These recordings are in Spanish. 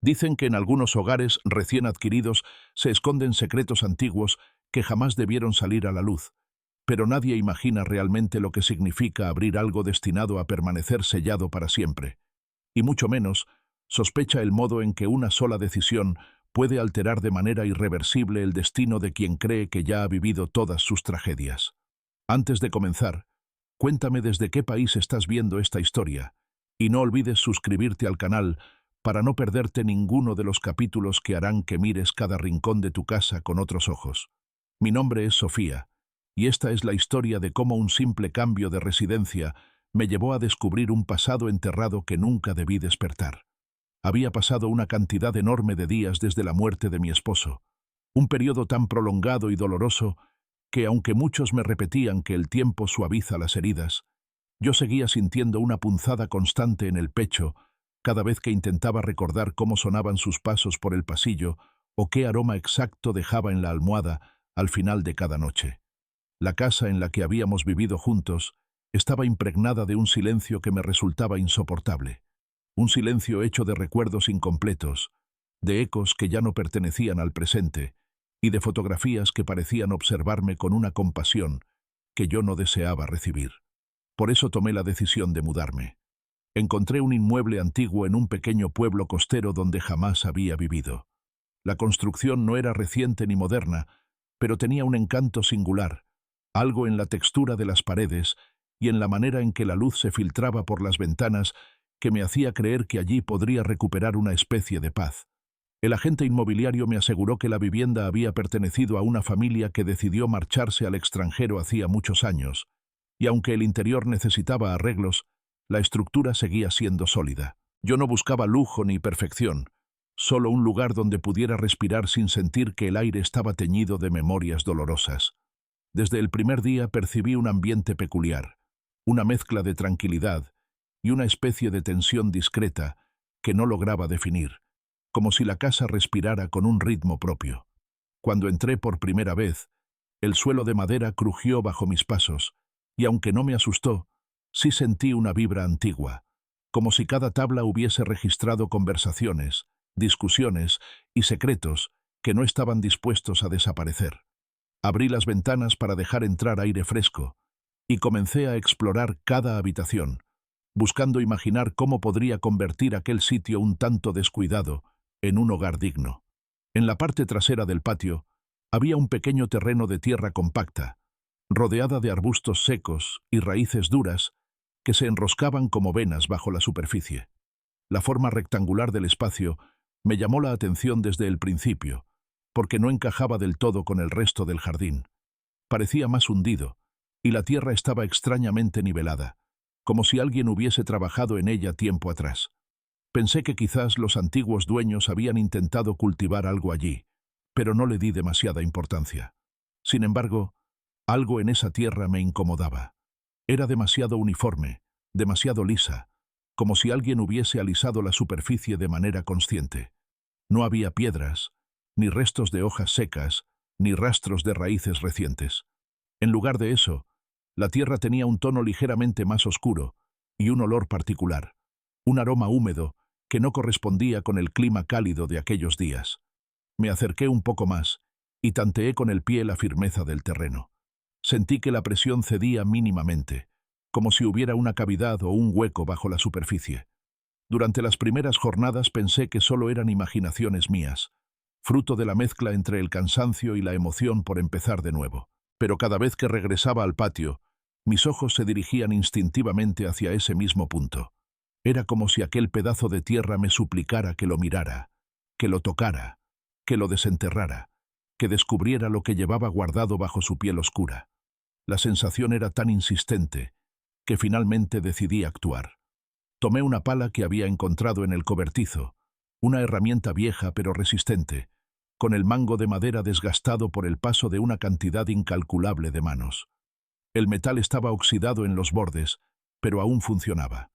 Dicen que en algunos hogares recién adquiridos se esconden secretos antiguos que jamás debieron salir a la luz, pero nadie imagina realmente lo que significa abrir algo destinado a permanecer sellado para siempre, y mucho menos sospecha el modo en que una sola decisión puede alterar de manera irreversible el destino de quien cree que ya ha vivido todas sus tragedias. Antes de comenzar, cuéntame desde qué país estás viendo esta historia, y no olvides suscribirte al canal para no perderte ninguno de los capítulos que harán que mires cada rincón de tu casa con otros ojos. Mi nombre es Sofía, y esta es la historia de cómo un simple cambio de residencia me llevó a descubrir un pasado enterrado que nunca debí despertar. Había pasado una cantidad enorme de días desde la muerte de mi esposo, un periodo tan prolongado y doloroso que, aunque muchos me repetían que el tiempo suaviza las heridas, yo seguía sintiendo una punzada constante en el pecho cada vez que intentaba recordar cómo sonaban sus pasos por el pasillo o qué aroma exacto dejaba en la almohada al final de cada noche. La casa en la que habíamos vivido juntos estaba impregnada de un silencio que me resultaba insoportable. Un silencio hecho de recuerdos incompletos, de ecos que ya no pertenecían al presente y de fotografías que parecían observarme con una compasión que yo no deseaba recibir. Por eso tomé la decisión de mudarme. Encontré un inmueble antiguo en un pequeño pueblo costero donde jamás había vivido. La construcción no era reciente ni moderna, pero tenía un encanto singular, algo en la textura de las paredes y en la manera en que la luz se filtraba por las ventanas que me hacía creer que allí podría recuperar una especie de paz. El agente inmobiliario me aseguró que la vivienda había pertenecido a una familia que decidió marcharse al extranjero hacía muchos años, y aunque el interior necesitaba arreglos, la estructura seguía siendo sólida. Yo no buscaba lujo ni perfección, solo un lugar donde pudiera respirar sin sentir que el aire estaba teñido de memorias dolorosas. Desde el primer día percibí un ambiente peculiar, una mezcla de tranquilidad y una especie de tensión discreta que no lograba definir, como si la casa respirara con un ritmo propio. Cuando entré por primera vez, el suelo de madera crujió bajo mis pasos, y aunque no me asustó, sí sentí una vibra antigua, como si cada tabla hubiese registrado conversaciones, discusiones y secretos que no estaban dispuestos a desaparecer. Abrí las ventanas para dejar entrar aire fresco, y comencé a explorar cada habitación, buscando imaginar cómo podría convertir aquel sitio un tanto descuidado en un hogar digno. En la parte trasera del patio había un pequeño terreno de tierra compacta, rodeada de arbustos secos y raíces duras que se enroscaban como venas bajo la superficie. La forma rectangular del espacio me llamó la atención desde el principio, porque no encajaba del todo con el resto del jardín. Parecía más hundido, y la tierra estaba extrañamente nivelada, como si alguien hubiese trabajado en ella tiempo atrás. Pensé que quizás los antiguos dueños habían intentado cultivar algo allí, pero no le di demasiada importancia. Sin embargo, algo en esa tierra me incomodaba. Era demasiado uniforme, demasiado lisa, como si alguien hubiese alisado la superficie de manera consciente. No había piedras, ni restos de hojas secas, ni rastros de raíces recientes. En lugar de eso, la tierra tenía un tono ligeramente más oscuro y un olor particular, un aroma húmedo que no correspondía con el clima cálido de aquellos días. Me acerqué un poco más y tanteé con el pie la firmeza del terreno. Sentí que la presión cedía mínimamente, como si hubiera una cavidad o un hueco bajo la superficie. Durante las primeras jornadas pensé que solo eran imaginaciones mías, fruto de la mezcla entre el cansancio y la emoción por empezar de nuevo. Pero cada vez que regresaba al patio, mis ojos se dirigían instintivamente hacia ese mismo punto. Era como si aquel pedazo de tierra me suplicara que lo mirara, que lo tocara, que lo desenterrara, que descubriera lo que llevaba guardado bajo su piel oscura. La sensación era tan insistente que finalmente decidí actuar. Tomé una pala que había encontrado en el cobertizo, una herramienta vieja pero resistente, con el mango de madera desgastado por el paso de una cantidad incalculable de manos. El metal estaba oxidado en los bordes, pero aún funcionaba.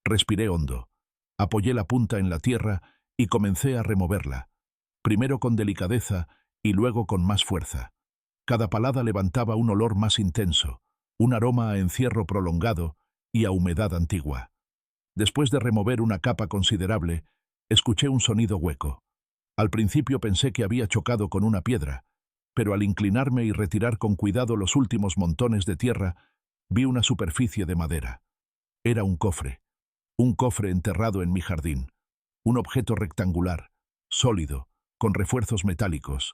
Respiré hondo, apoyé la punta en la tierra y comencé a removerla, primero con delicadeza y luego con más fuerza. Cada palada levantaba un olor más intenso, un aroma a encierro prolongado y a humedad antigua. Después de remover una capa considerable, Escuché un sonido hueco. Al principio pensé que había chocado con una piedra, pero al inclinarme y retirar con cuidado los últimos montones de tierra, vi una superficie de madera. Era un cofre enterrado en mi jardín. Un objeto rectangular, sólido, con refuerzos metálicos,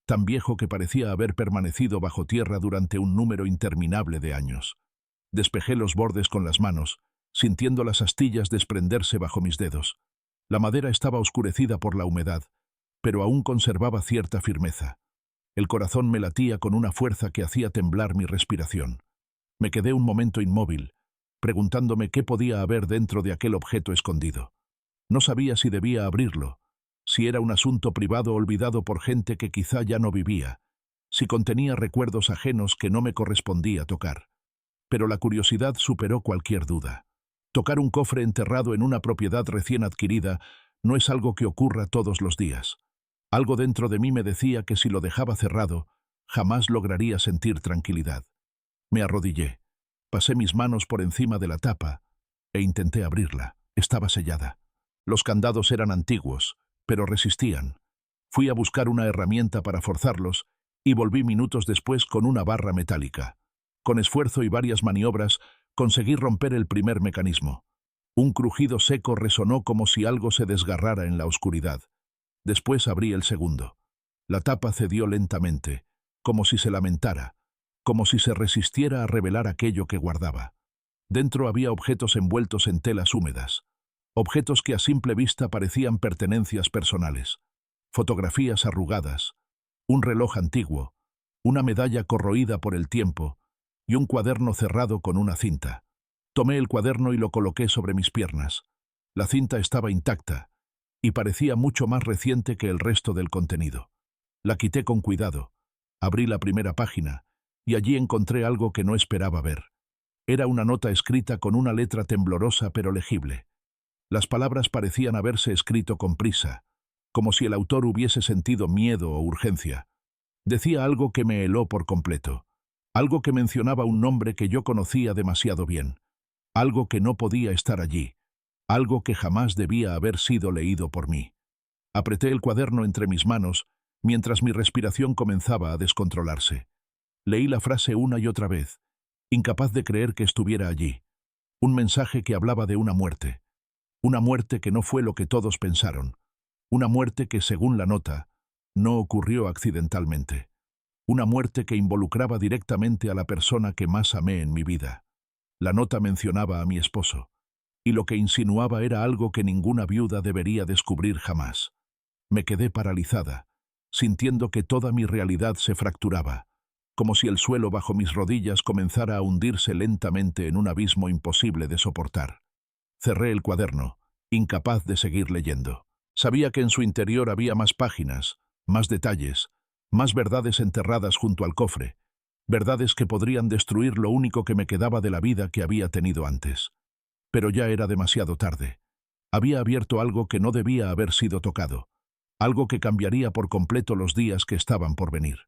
tan viejo que parecía haber permanecido bajo tierra durante un número interminable de años. Despejé los bordes con las manos, sintiendo las astillas desprenderse bajo mis dedos. La madera estaba oscurecida por la humedad, pero aún conservaba cierta firmeza. El corazón me latía con una fuerza que hacía temblar mi respiración. Me quedé un momento inmóvil, preguntándome qué podía haber dentro de aquel objeto escondido. No sabía si debía abrirlo, si era un asunto privado olvidado por gente que quizá ya no vivía, si contenía recuerdos ajenos que no me correspondía tocar. Pero la curiosidad superó cualquier duda. Tocar un cofre enterrado en una propiedad recién adquirida no es algo que ocurra todos los días. Algo dentro de mí me decía que si lo dejaba cerrado, jamás lograría sentir tranquilidad. Me arrodillé, pasé mis manos por encima de la tapa e intenté abrirla. Estaba sellada. Los candados eran antiguos, pero resistían. Fui a buscar una herramienta para forzarlos y volví minutos después con una barra metálica. Con esfuerzo y varias maniobras, conseguí romper el primer mecanismo. Un crujido seco resonó como si algo se desgarrara en la oscuridad. Después abrí el segundo. La tapa cedió lentamente, como si se lamentara, como si se resistiera a revelar aquello que guardaba. Dentro había objetos envueltos en telas húmedas, objetos que a simple vista parecían pertenencias personales, fotografías arrugadas, un reloj antiguo, una medalla corroída por el tiempo y un cuaderno cerrado con una cinta. Tomé el cuaderno y lo coloqué sobre mis piernas. La cinta estaba intacta y parecía mucho más reciente que el resto del contenido. La quité con cuidado, abrí la primera página y allí encontré algo que no esperaba ver. Era una nota escrita con una letra temblorosa pero legible. Las palabras parecían haberse escrito con prisa, como si el autor hubiese sentido miedo o urgencia. Decía algo que me heló por completo, algo que mencionaba un nombre que yo conocía demasiado bien, algo que no podía estar allí, algo que jamás debía haber sido leído por mí. Apreté el cuaderno entre mis manos mientras mi respiración comenzaba a descontrolarse. Leí la frase una y otra vez, incapaz de creer que estuviera allí. Un mensaje que hablaba de una muerte que no fue lo que todos pensaron, una muerte que, según la nota, no ocurrió accidentalmente, una muerte que involucraba directamente a la persona que más amé en mi vida. La nota mencionaba a mi esposo, y lo que insinuaba era algo que ninguna viuda debería descubrir jamás. Me quedé paralizada, sintiendo que toda mi realidad se fracturaba, como si el suelo bajo mis rodillas comenzara a hundirse lentamente en un abismo imposible de soportar. Cerré el cuaderno, incapaz de seguir leyendo. Sabía que en su interior había más páginas, más detalles, más verdades enterradas junto al cofre, verdades que podrían destruir lo único que me quedaba de la vida que había tenido antes. Pero ya era demasiado tarde. Había abierto algo que no debía haber sido tocado, algo que cambiaría por completo los días que estaban por venir.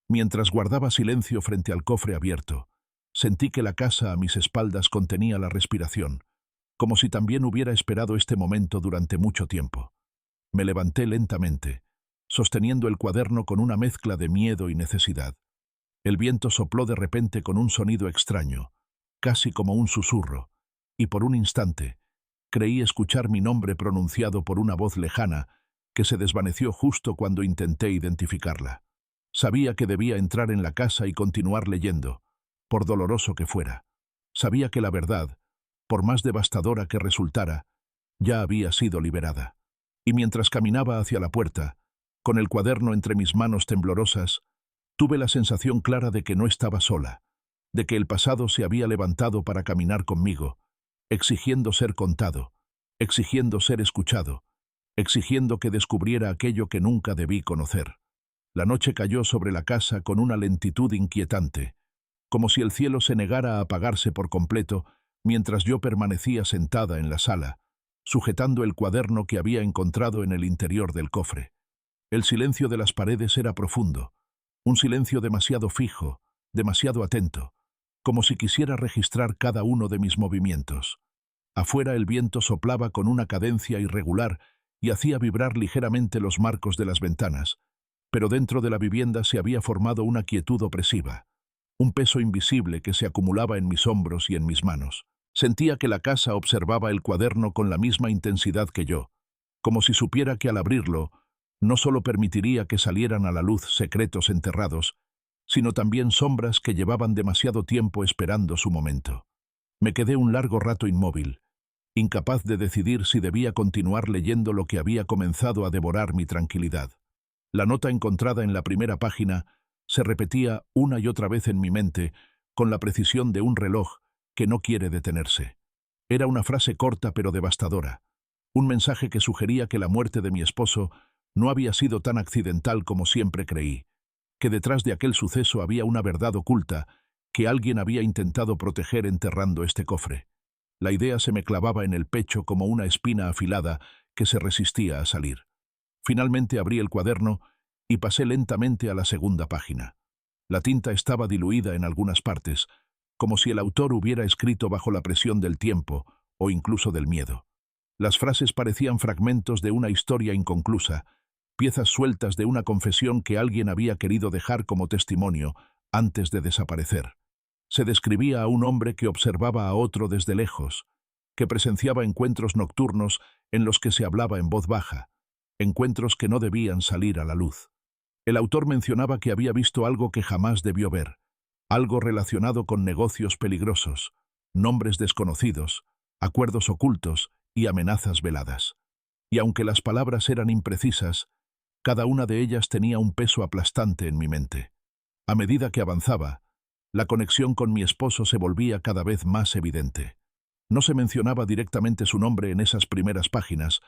Mientras guardaba silencio frente al cofre abierto, sentí que la casa a mis espaldas contenía la respiración, como si también hubiera esperado este momento durante mucho tiempo. Me levanté lentamente, sosteniendo el cuaderno con una mezcla de miedo y necesidad. El viento sopló de repente con un sonido extraño, casi como un susurro, y por un instante creí escuchar mi nombre pronunciado por una voz lejana que se desvaneció justo cuando intenté identificarla. Sabía que debía entrar en la casa y continuar leyendo, por doloroso que fuera. Sabía que la verdad, por más devastadora que resultara, ya había sido liberada. Y mientras caminaba hacia la puerta, con el cuaderno entre mis manos temblorosas, tuve la sensación clara de que no estaba sola, de que el pasado se había levantado para caminar conmigo, exigiendo ser contado, exigiendo ser escuchado, exigiendo que descubriera aquello que nunca debí conocer. La noche cayó sobre la casa con una lentitud inquietante, como si el cielo se negara a apagarse por completo mientras yo permanecía sentada en la sala, sujetando el cuaderno que había encontrado en el interior del cofre. El silencio de las paredes era profundo, un silencio demasiado fijo, demasiado atento, como si quisiera registrar cada uno de mis movimientos. Afuera el viento soplaba con una cadencia irregular y hacía vibrar ligeramente los marcos de las ventanas, pero dentro de la vivienda se había formado una quietud opresiva, un peso invisible que se acumulaba en mis hombros y en mis manos. Sentía que la casa observaba el cuaderno con la misma intensidad que yo, como si supiera que al abrirlo no solo permitiría que salieran a la luz secretos enterrados, sino también sombras que llevaban demasiado tiempo esperando su momento. Me quedé un largo rato inmóvil, incapaz de decidir si debía continuar leyendo lo que había comenzado a devorar mi tranquilidad. La nota encontrada en la primera página se repetía una y otra vez en mi mente con la precisión de un reloj que no quiere detenerse. Era una frase corta pero devastadora, un mensaje que sugería que la muerte de mi esposo no había sido tan accidental como siempre creí, que detrás de aquel suceso había una verdad oculta que alguien había intentado proteger enterrando este cofre. La idea se me clavaba en el pecho como una espina afilada que se resistía a salir. Finalmente abrí el cuaderno y pasé lentamente a la segunda página. La tinta estaba diluida en algunas partes, como si el autor hubiera escrito bajo la presión del tiempo o incluso del miedo. Las frases parecían fragmentos de una historia inconclusa, piezas sueltas de una confesión que alguien había querido dejar como testimonio antes de desaparecer. Se describía a un hombre que observaba a otro desde lejos, que presenciaba encuentros nocturnos en los que se hablaba en voz baja, encuentros que no debían salir a la luz. El autor mencionaba que había visto algo que jamás debió ver, algo relacionado con negocios peligrosos, nombres desconocidos, acuerdos ocultos y amenazas veladas. Y aunque las palabras eran imprecisas, cada una de ellas tenía un peso aplastante en mi mente. A medida que avanzaba, la conexión con mi esposo se volvía cada vez más evidente. No se mencionaba directamente su nombre en esas primeras páginas,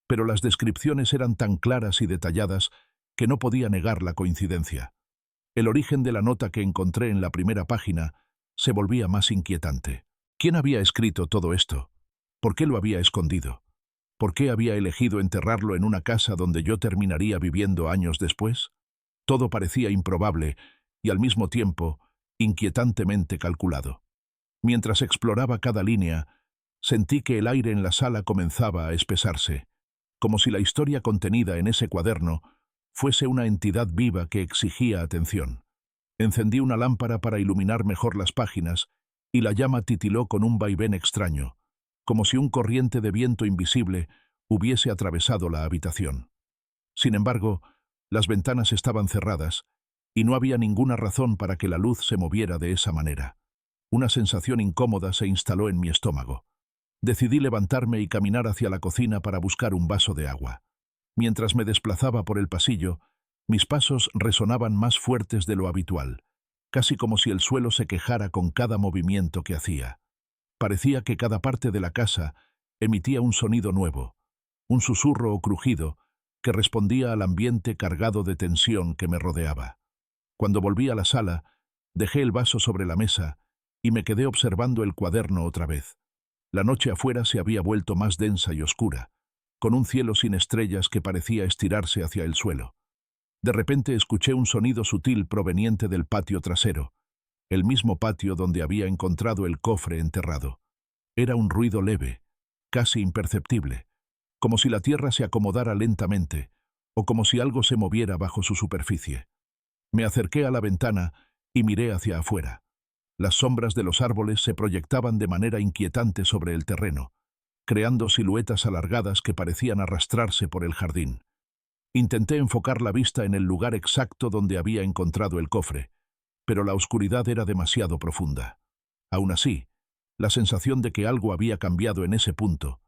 pero las descripciones eran tan claras y detalladas que no podía negar la coincidencia. El origen de la nota que encontré en la primera página se volvía más inquietante. ¿Quién había escrito todo esto? ¿Por qué lo había escondido? ¿Por qué había elegido enterrarlo en una casa donde yo terminaría viviendo años después? Todo parecía improbable y al mismo tiempo inquietantemente calculado. Mientras exploraba cada línea, sentí que el aire en la sala comenzaba a espesarse, como si la historia contenida en ese cuaderno fuese una entidad viva que exigía atención. Encendí una lámpara para iluminar mejor las páginas y la llama titiló con un vaivén extraño, como si un corriente de viento invisible hubiese atravesado la habitación. Sin embargo, las ventanas estaban cerradas y no había ninguna razón para que la luz se moviera de esa manera. Una sensación incómoda se instaló en mi estómago. Decidí levantarme y caminar hacia la cocina para buscar un vaso de agua. Mientras me desplazaba por el pasillo, mis pasos resonaban más fuertes de lo habitual, casi como si el suelo se quejara con cada movimiento que hacía. Parecía que cada parte de la casa emitía un sonido nuevo, un susurro o crujido que respondía al ambiente cargado de tensión que me rodeaba. Cuando volví a la sala, dejé el vaso sobre la mesa y me quedé observando el cuaderno otra vez. La noche afuera se había vuelto más densa y oscura, con un cielo sin estrellas que parecía estirarse hacia el suelo. De repente escuché un sonido sutil proveniente del patio trasero, el mismo patio donde había encontrado el cofre enterrado. Era un ruido leve, casi imperceptible, como si la tierra se acomodara lentamente, o como si algo se moviera bajo su superficie. Me acerqué a la ventana y miré hacia afuera. Las sombras de los árboles se proyectaban de manera inquietante sobre el terreno, creando siluetas alargadas que parecían arrastrarse por el jardín. Intenté enfocar la vista en el lugar exacto donde había encontrado el cofre, pero la oscuridad era demasiado profunda. Aún así, la sensación de que algo había cambiado en ese punto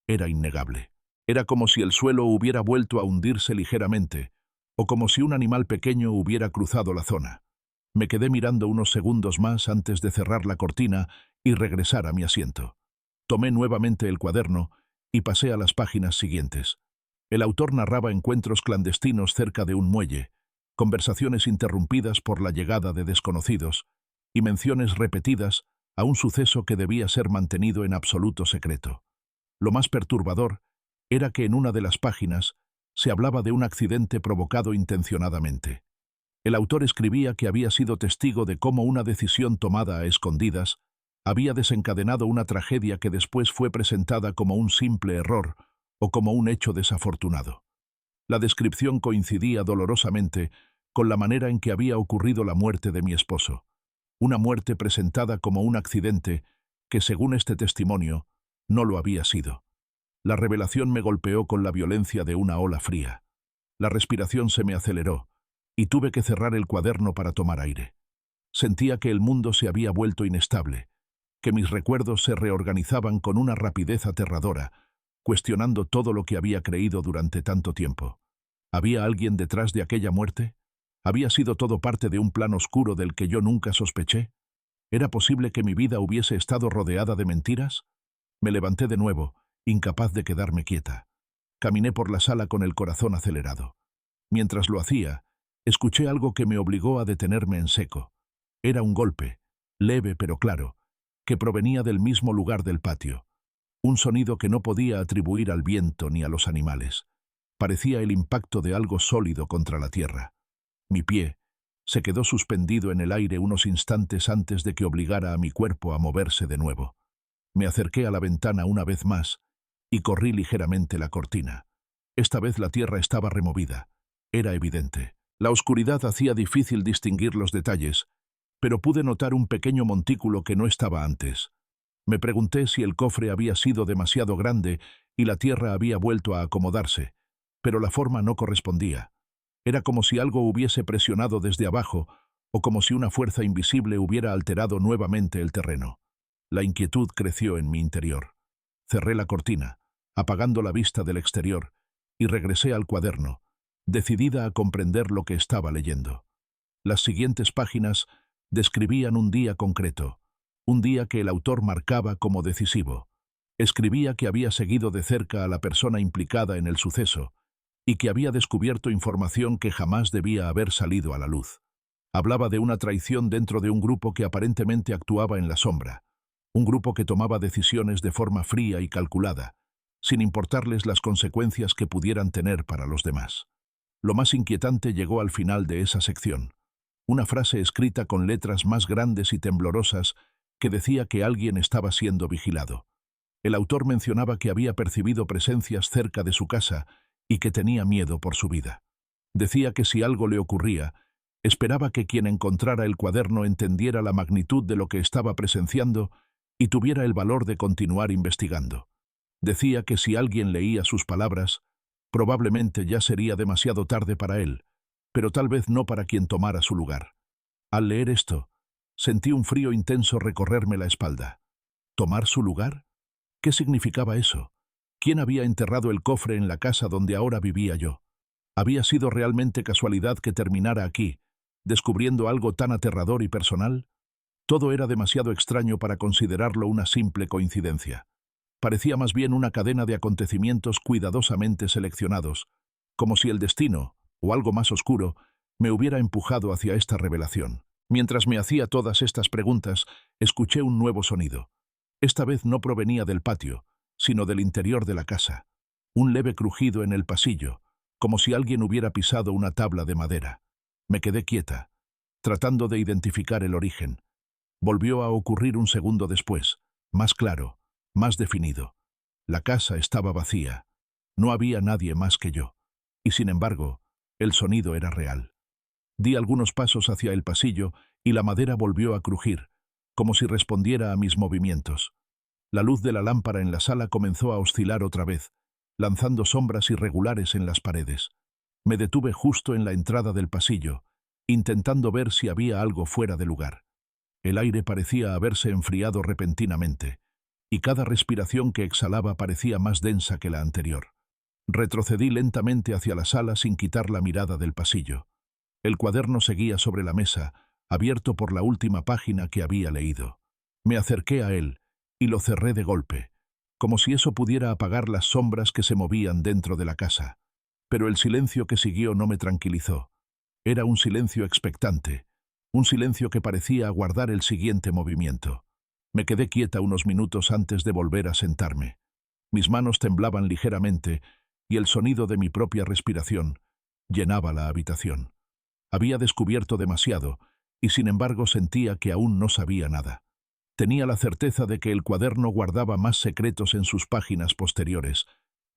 era innegable. Era como si el suelo hubiera vuelto a hundirse ligeramente, o como si un animal pequeño hubiera cruzado la zona. Me quedé mirando unos segundos más antes de cerrar la cortina y regresar a mi asiento. Tomé nuevamente el cuaderno y pasé a las páginas siguientes. El autor narraba encuentros clandestinos cerca de un muelle, conversaciones interrumpidas por la llegada de desconocidos y menciones repetidas a un suceso que debía ser mantenido en absoluto secreto. Lo más perturbador era que en una de las páginas se hablaba de un accidente provocado intencionadamente. El autor escribía que había sido testigo de cómo una decisión tomada a escondidas había desencadenado una tragedia que después fue presentada como un simple error o como un hecho desafortunado. La descripción coincidía dolorosamente con la manera en que había ocurrido la muerte de mi esposo, una muerte presentada como un accidente que, según este testimonio, no lo había sido. La revelación me golpeó con la violencia de una ola fría. La respiración se me aceleró, y tuve que cerrar el cuaderno para tomar aire. Sentía que el mundo se había vuelto inestable, que mis recuerdos se reorganizaban con una rapidez aterradora, cuestionando todo lo que había creído durante tanto tiempo. ¿Había alguien detrás de aquella muerte? ¿Había sido todo parte de un plan oscuro del que yo nunca sospeché? ¿Era posible que mi vida hubiese estado rodeada de mentiras? Me levanté de nuevo, incapaz de quedarme quieta. Caminé por la sala con el corazón acelerado. Mientras lo hacía, escuché algo que me obligó a detenerme en seco. Era un golpe, leve pero claro, que provenía del mismo lugar del patio. Un sonido que no podía atribuir al viento ni a los animales. Parecía el impacto de algo sólido contra la tierra. Mi pie se quedó suspendido en el aire unos instantes antes de que obligara a mi cuerpo a moverse de nuevo. Me acerqué a la ventana una vez más y corrí ligeramente la cortina. Esta vez la tierra estaba removida. Era evidente. La oscuridad hacía difícil distinguir los detalles, pero pude notar un pequeño montículo que no estaba antes. Me pregunté si el cofre había sido demasiado grande y la tierra había vuelto a acomodarse, pero la forma no correspondía. Era como si algo hubiese presionado desde abajo o como si una fuerza invisible hubiera alterado nuevamente el terreno. La inquietud creció en mi interior. Cerré la cortina, apagando la vista del exterior, y regresé al cuaderno, decidida a comprender lo que estaba leyendo. Las siguientes páginas describían un día concreto, un día que el autor marcaba como decisivo. Escribía que había seguido de cerca a la persona implicada en el suceso y que había descubierto información que jamás debía haber salido a la luz. Hablaba de una traición dentro de un grupo que aparentemente actuaba en la sombra, un grupo que tomaba decisiones de forma fría y calculada, sin importarles las consecuencias que pudieran tener para los demás. Lo más inquietante llegó al final de esa sección, una frase escrita con letras más grandes y temblorosas que decía que alguien estaba siendo vigilado. El autor mencionaba que había percibido presencias cerca de su casa y que tenía miedo por su vida. Decía que si algo le ocurría, esperaba que quien encontrara el cuaderno entendiera la magnitud de lo que estaba presenciando y tuviera el valor de continuar investigando. Decía que si alguien leía sus palabras, probablemente ya sería demasiado tarde para él, pero tal vez no para quien tomara su lugar. Al leer esto, sentí un frío intenso recorrerme la espalda. ¿Tomar su lugar? ¿Qué significaba eso? ¿Quién había enterrado el cofre en la casa donde ahora vivía yo? ¿Había sido realmente casualidad que terminara aquí, descubriendo algo tan aterrador y personal? Todo era demasiado extraño para considerarlo una simple coincidencia. Parecía más bien una cadena de acontecimientos cuidadosamente seleccionados, como si el destino, o algo más oscuro, me hubiera empujado hacia esta revelación. Mientras me hacía todas estas preguntas, escuché un nuevo sonido. Esta vez no provenía del patio, sino del interior de la casa. Un leve crujido en el pasillo, como si alguien hubiera pisado una tabla de madera. Me quedé quieta, tratando de identificar el origen. Volvió a ocurrir un segundo después, más claro, más definido. La casa estaba vacía. No había nadie más que yo. Y sin embargo, el sonido era real. Di algunos pasos hacia el pasillo y la madera volvió a crujir, como si respondiera a mis movimientos. La luz de la lámpara en la sala comenzó a oscilar otra vez, lanzando sombras irregulares en las paredes. Me detuve justo en la entrada del pasillo, intentando ver si había algo fuera de lugar. El aire parecía haberse enfriado repentinamente, y cada respiración que exhalaba parecía más densa que la anterior. Retrocedí lentamente hacia la sala sin quitar la mirada del pasillo. El cuaderno seguía sobre la mesa, abierto por la última página que había leído. Me acerqué a él y lo cerré de golpe, como si eso pudiera apagar las sombras que se movían dentro de la casa. Pero el silencio que siguió no me tranquilizó. Era un silencio expectante, un silencio que parecía aguardar el siguiente movimiento. Me quedé quieta unos minutos antes de volver a sentarme. Mis manos temblaban ligeramente y el sonido de mi propia respiración llenaba la habitación. Había descubierto demasiado y sin embargo sentía que aún no sabía nada. Tenía la certeza de que el cuaderno guardaba más secretos en sus páginas posteriores.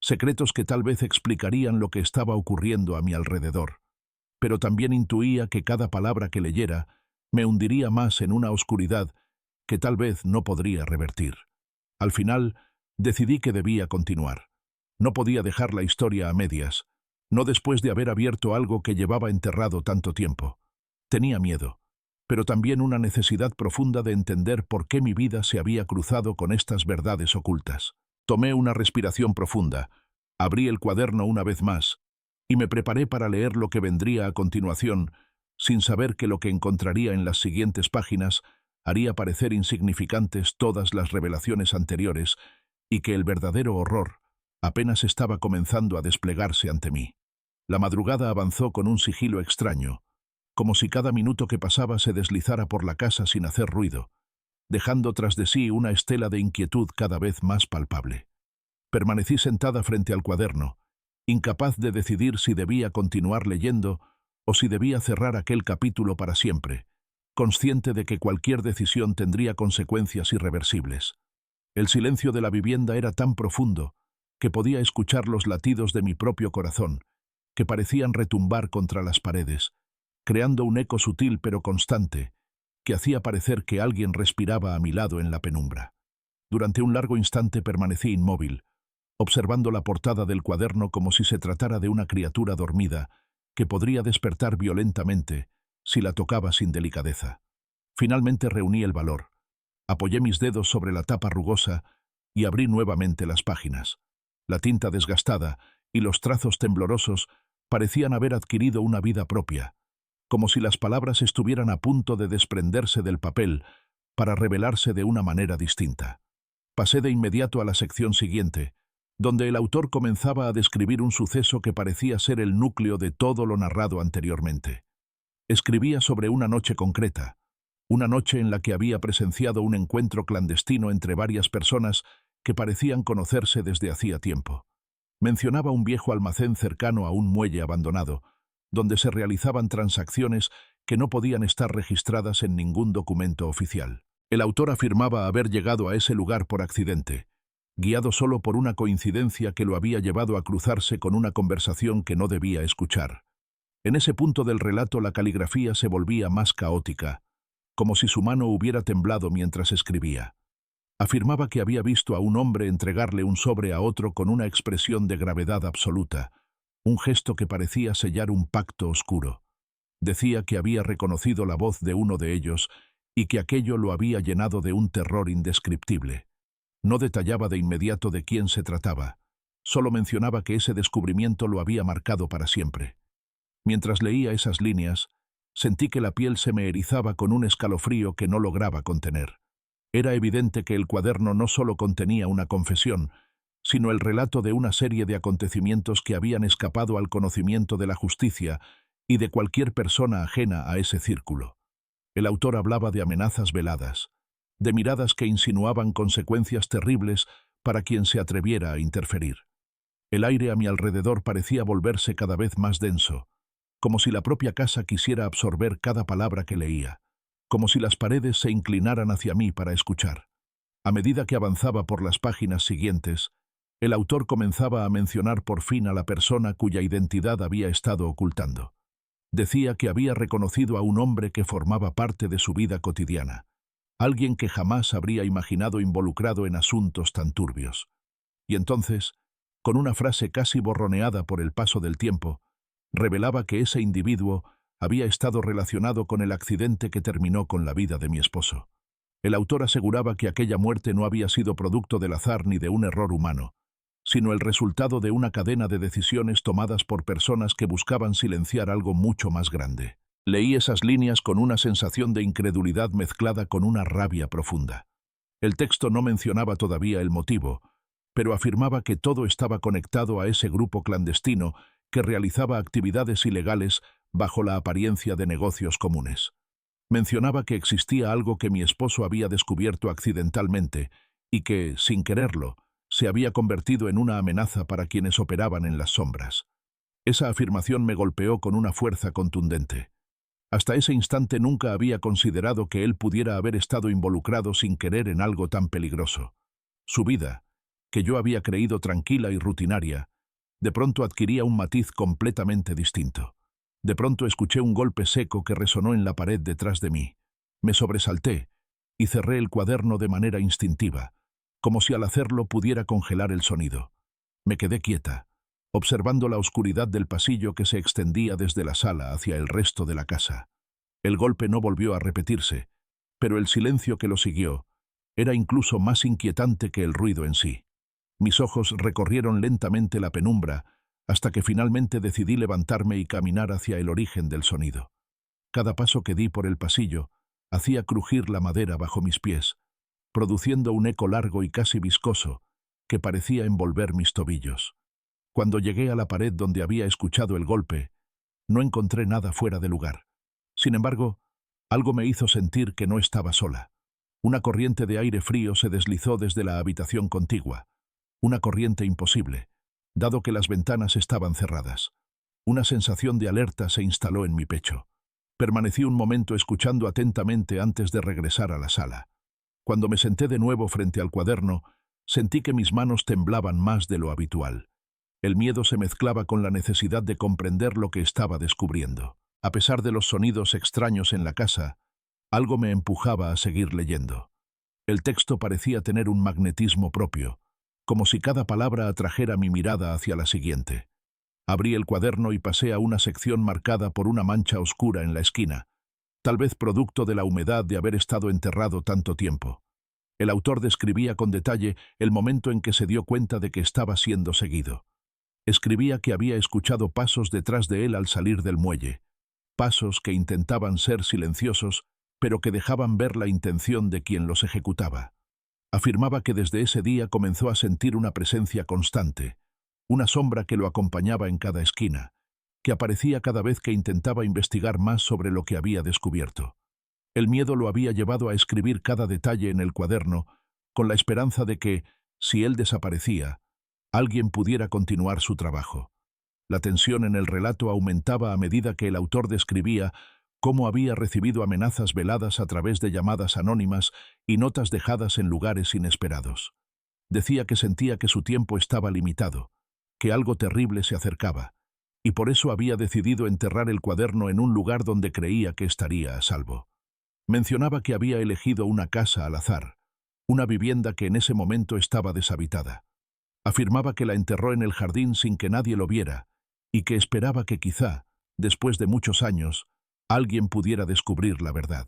secretos que tal vez explicarían lo que estaba ocurriendo a mi alrededor. Pero también intuía que cada palabra que leyera me hundiría más en una oscuridad que tal vez no podría revertir. Al final, decidí que debía continuar. No podía dejar la historia a medias, no después de haber abierto algo que llevaba enterrado tanto tiempo. Tenía miedo, pero también una necesidad profunda de entender por qué mi vida se había cruzado con estas verdades ocultas. Tomé una respiración profunda, abrí el cuaderno una vez más, y me preparé para leer lo que vendría a continuación, sin saber que lo que encontraría en las siguientes páginas haría parecer insignificantes todas las revelaciones anteriores y que el verdadero horror apenas estaba comenzando a desplegarse ante mí. La madrugada avanzó con un sigilo extraño, como si cada minuto que pasaba se deslizara por la casa sin hacer ruido, dejando tras de sí una estela de inquietud cada vez más palpable. Permanecí sentada frente al cuaderno, incapaz de decidir si debía continuar leyendo o si debía cerrar aquel capítulo para siempre, consciente de que cualquier decisión tendría consecuencias irreversibles. El silencio de la vivienda era tan profundo que podía escuchar los latidos de mi propio corazón, que parecían retumbar contra las paredes, creando un eco sutil pero constante, que hacía parecer que alguien respiraba a mi lado en la penumbra. Durante un largo instante permanecí inmóvil, observando la portada del cuaderno como si se tratara de una criatura dormida que podría despertar violentamente si la tocaba sin delicadeza. Finalmente reuní el valor, apoyé mis dedos sobre la tapa rugosa y abrí nuevamente las páginas. La tinta desgastada y los trazos temblorosos parecían haber adquirido una vida propia, como si las palabras estuvieran a punto de desprenderse del papel para revelarse de una manera distinta. Pasé de inmediato a la sección siguiente, donde el autor comenzaba a describir un suceso que parecía ser el núcleo de todo lo narrado anteriormente. Escribía sobre una noche concreta, una noche en la que había presenciado un encuentro clandestino entre varias personas que parecían conocerse desde hacía tiempo. Mencionaba un viejo almacén cercano a un muelle abandonado, donde se realizaban transacciones que no podían estar registradas en ningún documento oficial. El autor afirmaba haber llegado a ese lugar por accidente, guiado solo por una coincidencia que lo había llevado a cruzarse con una conversación que no debía escuchar. En ese punto del relato la caligrafía se volvía más caótica, como si su mano hubiera temblado mientras escribía. Afirmaba que había visto a un hombre entregarle un sobre a otro con una expresión de gravedad absoluta, un gesto que parecía sellar un pacto oscuro. Decía que había reconocido la voz de uno de ellos y que aquello lo había llenado de un terror indescriptible. No detallaba de inmediato de quién se trataba, solo mencionaba que ese descubrimiento lo había marcado para siempre. Mientras leía esas líneas, sentí que la piel se me erizaba con un escalofrío que no lograba contener. Era evidente que el cuaderno no solo contenía una confesión, sino el relato de una serie de acontecimientos que habían escapado al conocimiento de la justicia y de cualquier persona ajena a ese círculo. El autor hablaba de amenazas veladas, de miradas que insinuaban consecuencias terribles para quien se atreviera a interferir. El aire a mi alrededor parecía volverse cada vez más denso, como si la propia casa quisiera absorber cada palabra que leía, como si las paredes se inclinaran hacia mí para escuchar. A medida que avanzaba por las páginas siguientes, el autor comenzaba a mencionar por fin a la persona cuya identidad había estado ocultando. Decía que había reconocido a un hombre que formaba parte de su vida cotidiana, alguien que jamás habría imaginado involucrado en asuntos tan turbios. Y entonces, con una frase casi borroneada por el paso del tiempo, revelaba que ese individuo había estado relacionado con el accidente que terminó con la vida de mi esposo. El autor aseguraba que aquella muerte no había sido producto del azar ni de un error humano, sino el resultado de una cadena de decisiones tomadas por personas que buscaban silenciar algo mucho más grande. Leí esas líneas con una sensación de incredulidad mezclada con una rabia profunda. El texto no mencionaba todavía el motivo, pero afirmaba que todo estaba conectado a ese grupo clandestino que realizaba actividades ilegales bajo la apariencia de negocios comunes. Mencionaba que existía algo que mi esposo había descubierto accidentalmente y que, sin quererlo, se había convertido en una amenaza para quienes operaban en las sombras. Esa afirmación me golpeó con una fuerza contundente. Hasta ese instante nunca había considerado que él pudiera haber estado involucrado sin querer en algo tan peligroso. Su vida, que yo había creído tranquila y rutinaria, de pronto adquiría un matiz completamente distinto. De pronto escuché un golpe seco que resonó en la pared detrás de mí. Me sobresalté y cerré el cuaderno de manera instintiva, como si al hacerlo pudiera congelar el sonido. Me quedé quieta, observando la oscuridad del pasillo que se extendía desde la sala hacia el resto de la casa. El golpe no volvió a repetirse, pero el silencio que lo siguió era incluso más inquietante que el ruido en sí. Mis ojos recorrieron lentamente la penumbra hasta que finalmente decidí levantarme y caminar hacia el origen del sonido. Cada paso que di por el pasillo hacía crujir la madera bajo mis pies, produciendo un eco largo y casi viscoso que parecía envolver mis tobillos. Cuando llegué a la pared donde había escuchado el golpe, no encontré nada fuera de lugar. Sin embargo, algo me hizo sentir que no estaba sola. Una corriente de aire frío se deslizó desde la habitación contigua. Una corriente imposible, dado que las ventanas estaban cerradas. Una sensación de alerta se instaló en mi pecho. Permanecí un momento escuchando atentamente antes de regresar a la sala. Cuando me senté de nuevo frente al cuaderno, sentí que mis manos temblaban más de lo habitual. El miedo se mezclaba con la necesidad de comprender lo que estaba descubriendo. A pesar de los sonidos extraños en la casa, algo me empujaba a seguir leyendo. El texto parecía tener un magnetismo propio, como si cada palabra atrajera mi mirada hacia la siguiente. Abrí el cuaderno y pasé a una sección marcada por una mancha oscura en la esquina, tal vez producto de la humedad de haber estado enterrado tanto tiempo. El autor describía con detalle el momento en que se dio cuenta de que estaba siendo seguido. Escribía que había escuchado pasos detrás de él al salir del muelle, pasos que intentaban ser silenciosos, pero que dejaban ver la intención de quien los ejecutaba. Afirmaba que desde ese día comenzó a sentir una presencia constante, una sombra que lo acompañaba en cada esquina, que aparecía cada vez que intentaba investigar más sobre lo que había descubierto. El miedo lo había llevado a escribir cada detalle en el cuaderno, con la esperanza de que, si él desaparecía, alguien pudiera continuar su trabajo. La tensión en el relato aumentaba a medida que el autor describía cómo había recibido amenazas veladas a través de llamadas anónimas y notas dejadas en lugares inesperados. Decía que sentía que su tiempo estaba limitado, que algo terrible se acercaba, y por eso había decidido enterrar el cuaderno en un lugar donde creía que estaría a salvo. Mencionaba que había elegido una casa al azar, una vivienda que en ese momento estaba deshabitada. Afirmaba que la enterró en el jardín sin que nadie lo viera, y que esperaba que quizá, después de muchos años, alguien pudiera descubrir la verdad.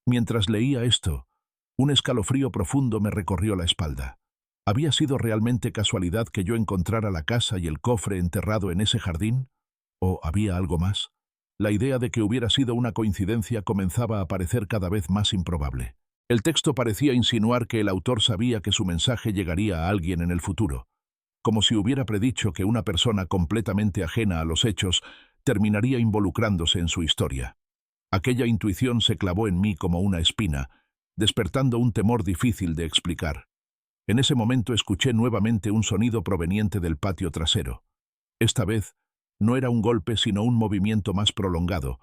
Mientras leía esto, un escalofrío profundo me recorrió la espalda. ¿Había sido realmente casualidad que yo encontrara la casa y el cofre enterrado en ese jardín? ¿O había algo más? La idea de que hubiera sido una coincidencia comenzaba a parecer cada vez más improbable. El texto parecía insinuar que el autor sabía que su mensaje llegaría a alguien en el futuro, como si hubiera predicho que una persona completamente ajena a los hechos terminaría involucrándose en su historia. Aquella intuición se clavó en mí como una espina, despertando un temor difícil de explicar. En ese momento escuché nuevamente un sonido proveniente del patio trasero. Esta vez, no era un golpe sino un movimiento más prolongado,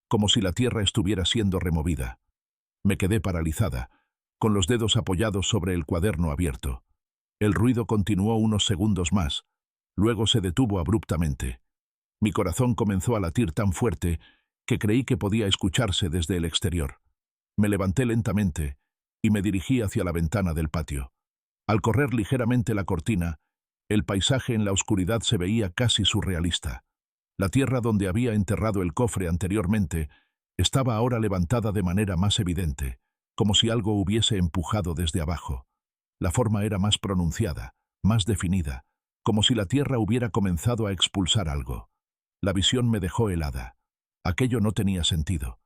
como si la tierra estuviera siendo removida. Me quedé paralizada, con los dedos apoyados sobre el cuaderno abierto. El ruido continuó unos segundos más, luego se detuvo abruptamente. Mi corazón comenzó a latir tan fuerte que creí que podía escucharse desde el exterior. Me levanté lentamente y me dirigí hacia la ventana del patio. Al correr ligeramente la cortina, el paisaje en la oscuridad se veía casi surrealista. La tierra donde había enterrado el cofre anteriormente estaba ahora levantada de manera más evidente, como si algo hubiese empujado desde abajo. La forma era más pronunciada, más definida, como si la tierra hubiera comenzado a expulsar algo. La visión me dejó helada. Aquello no tenía sentido.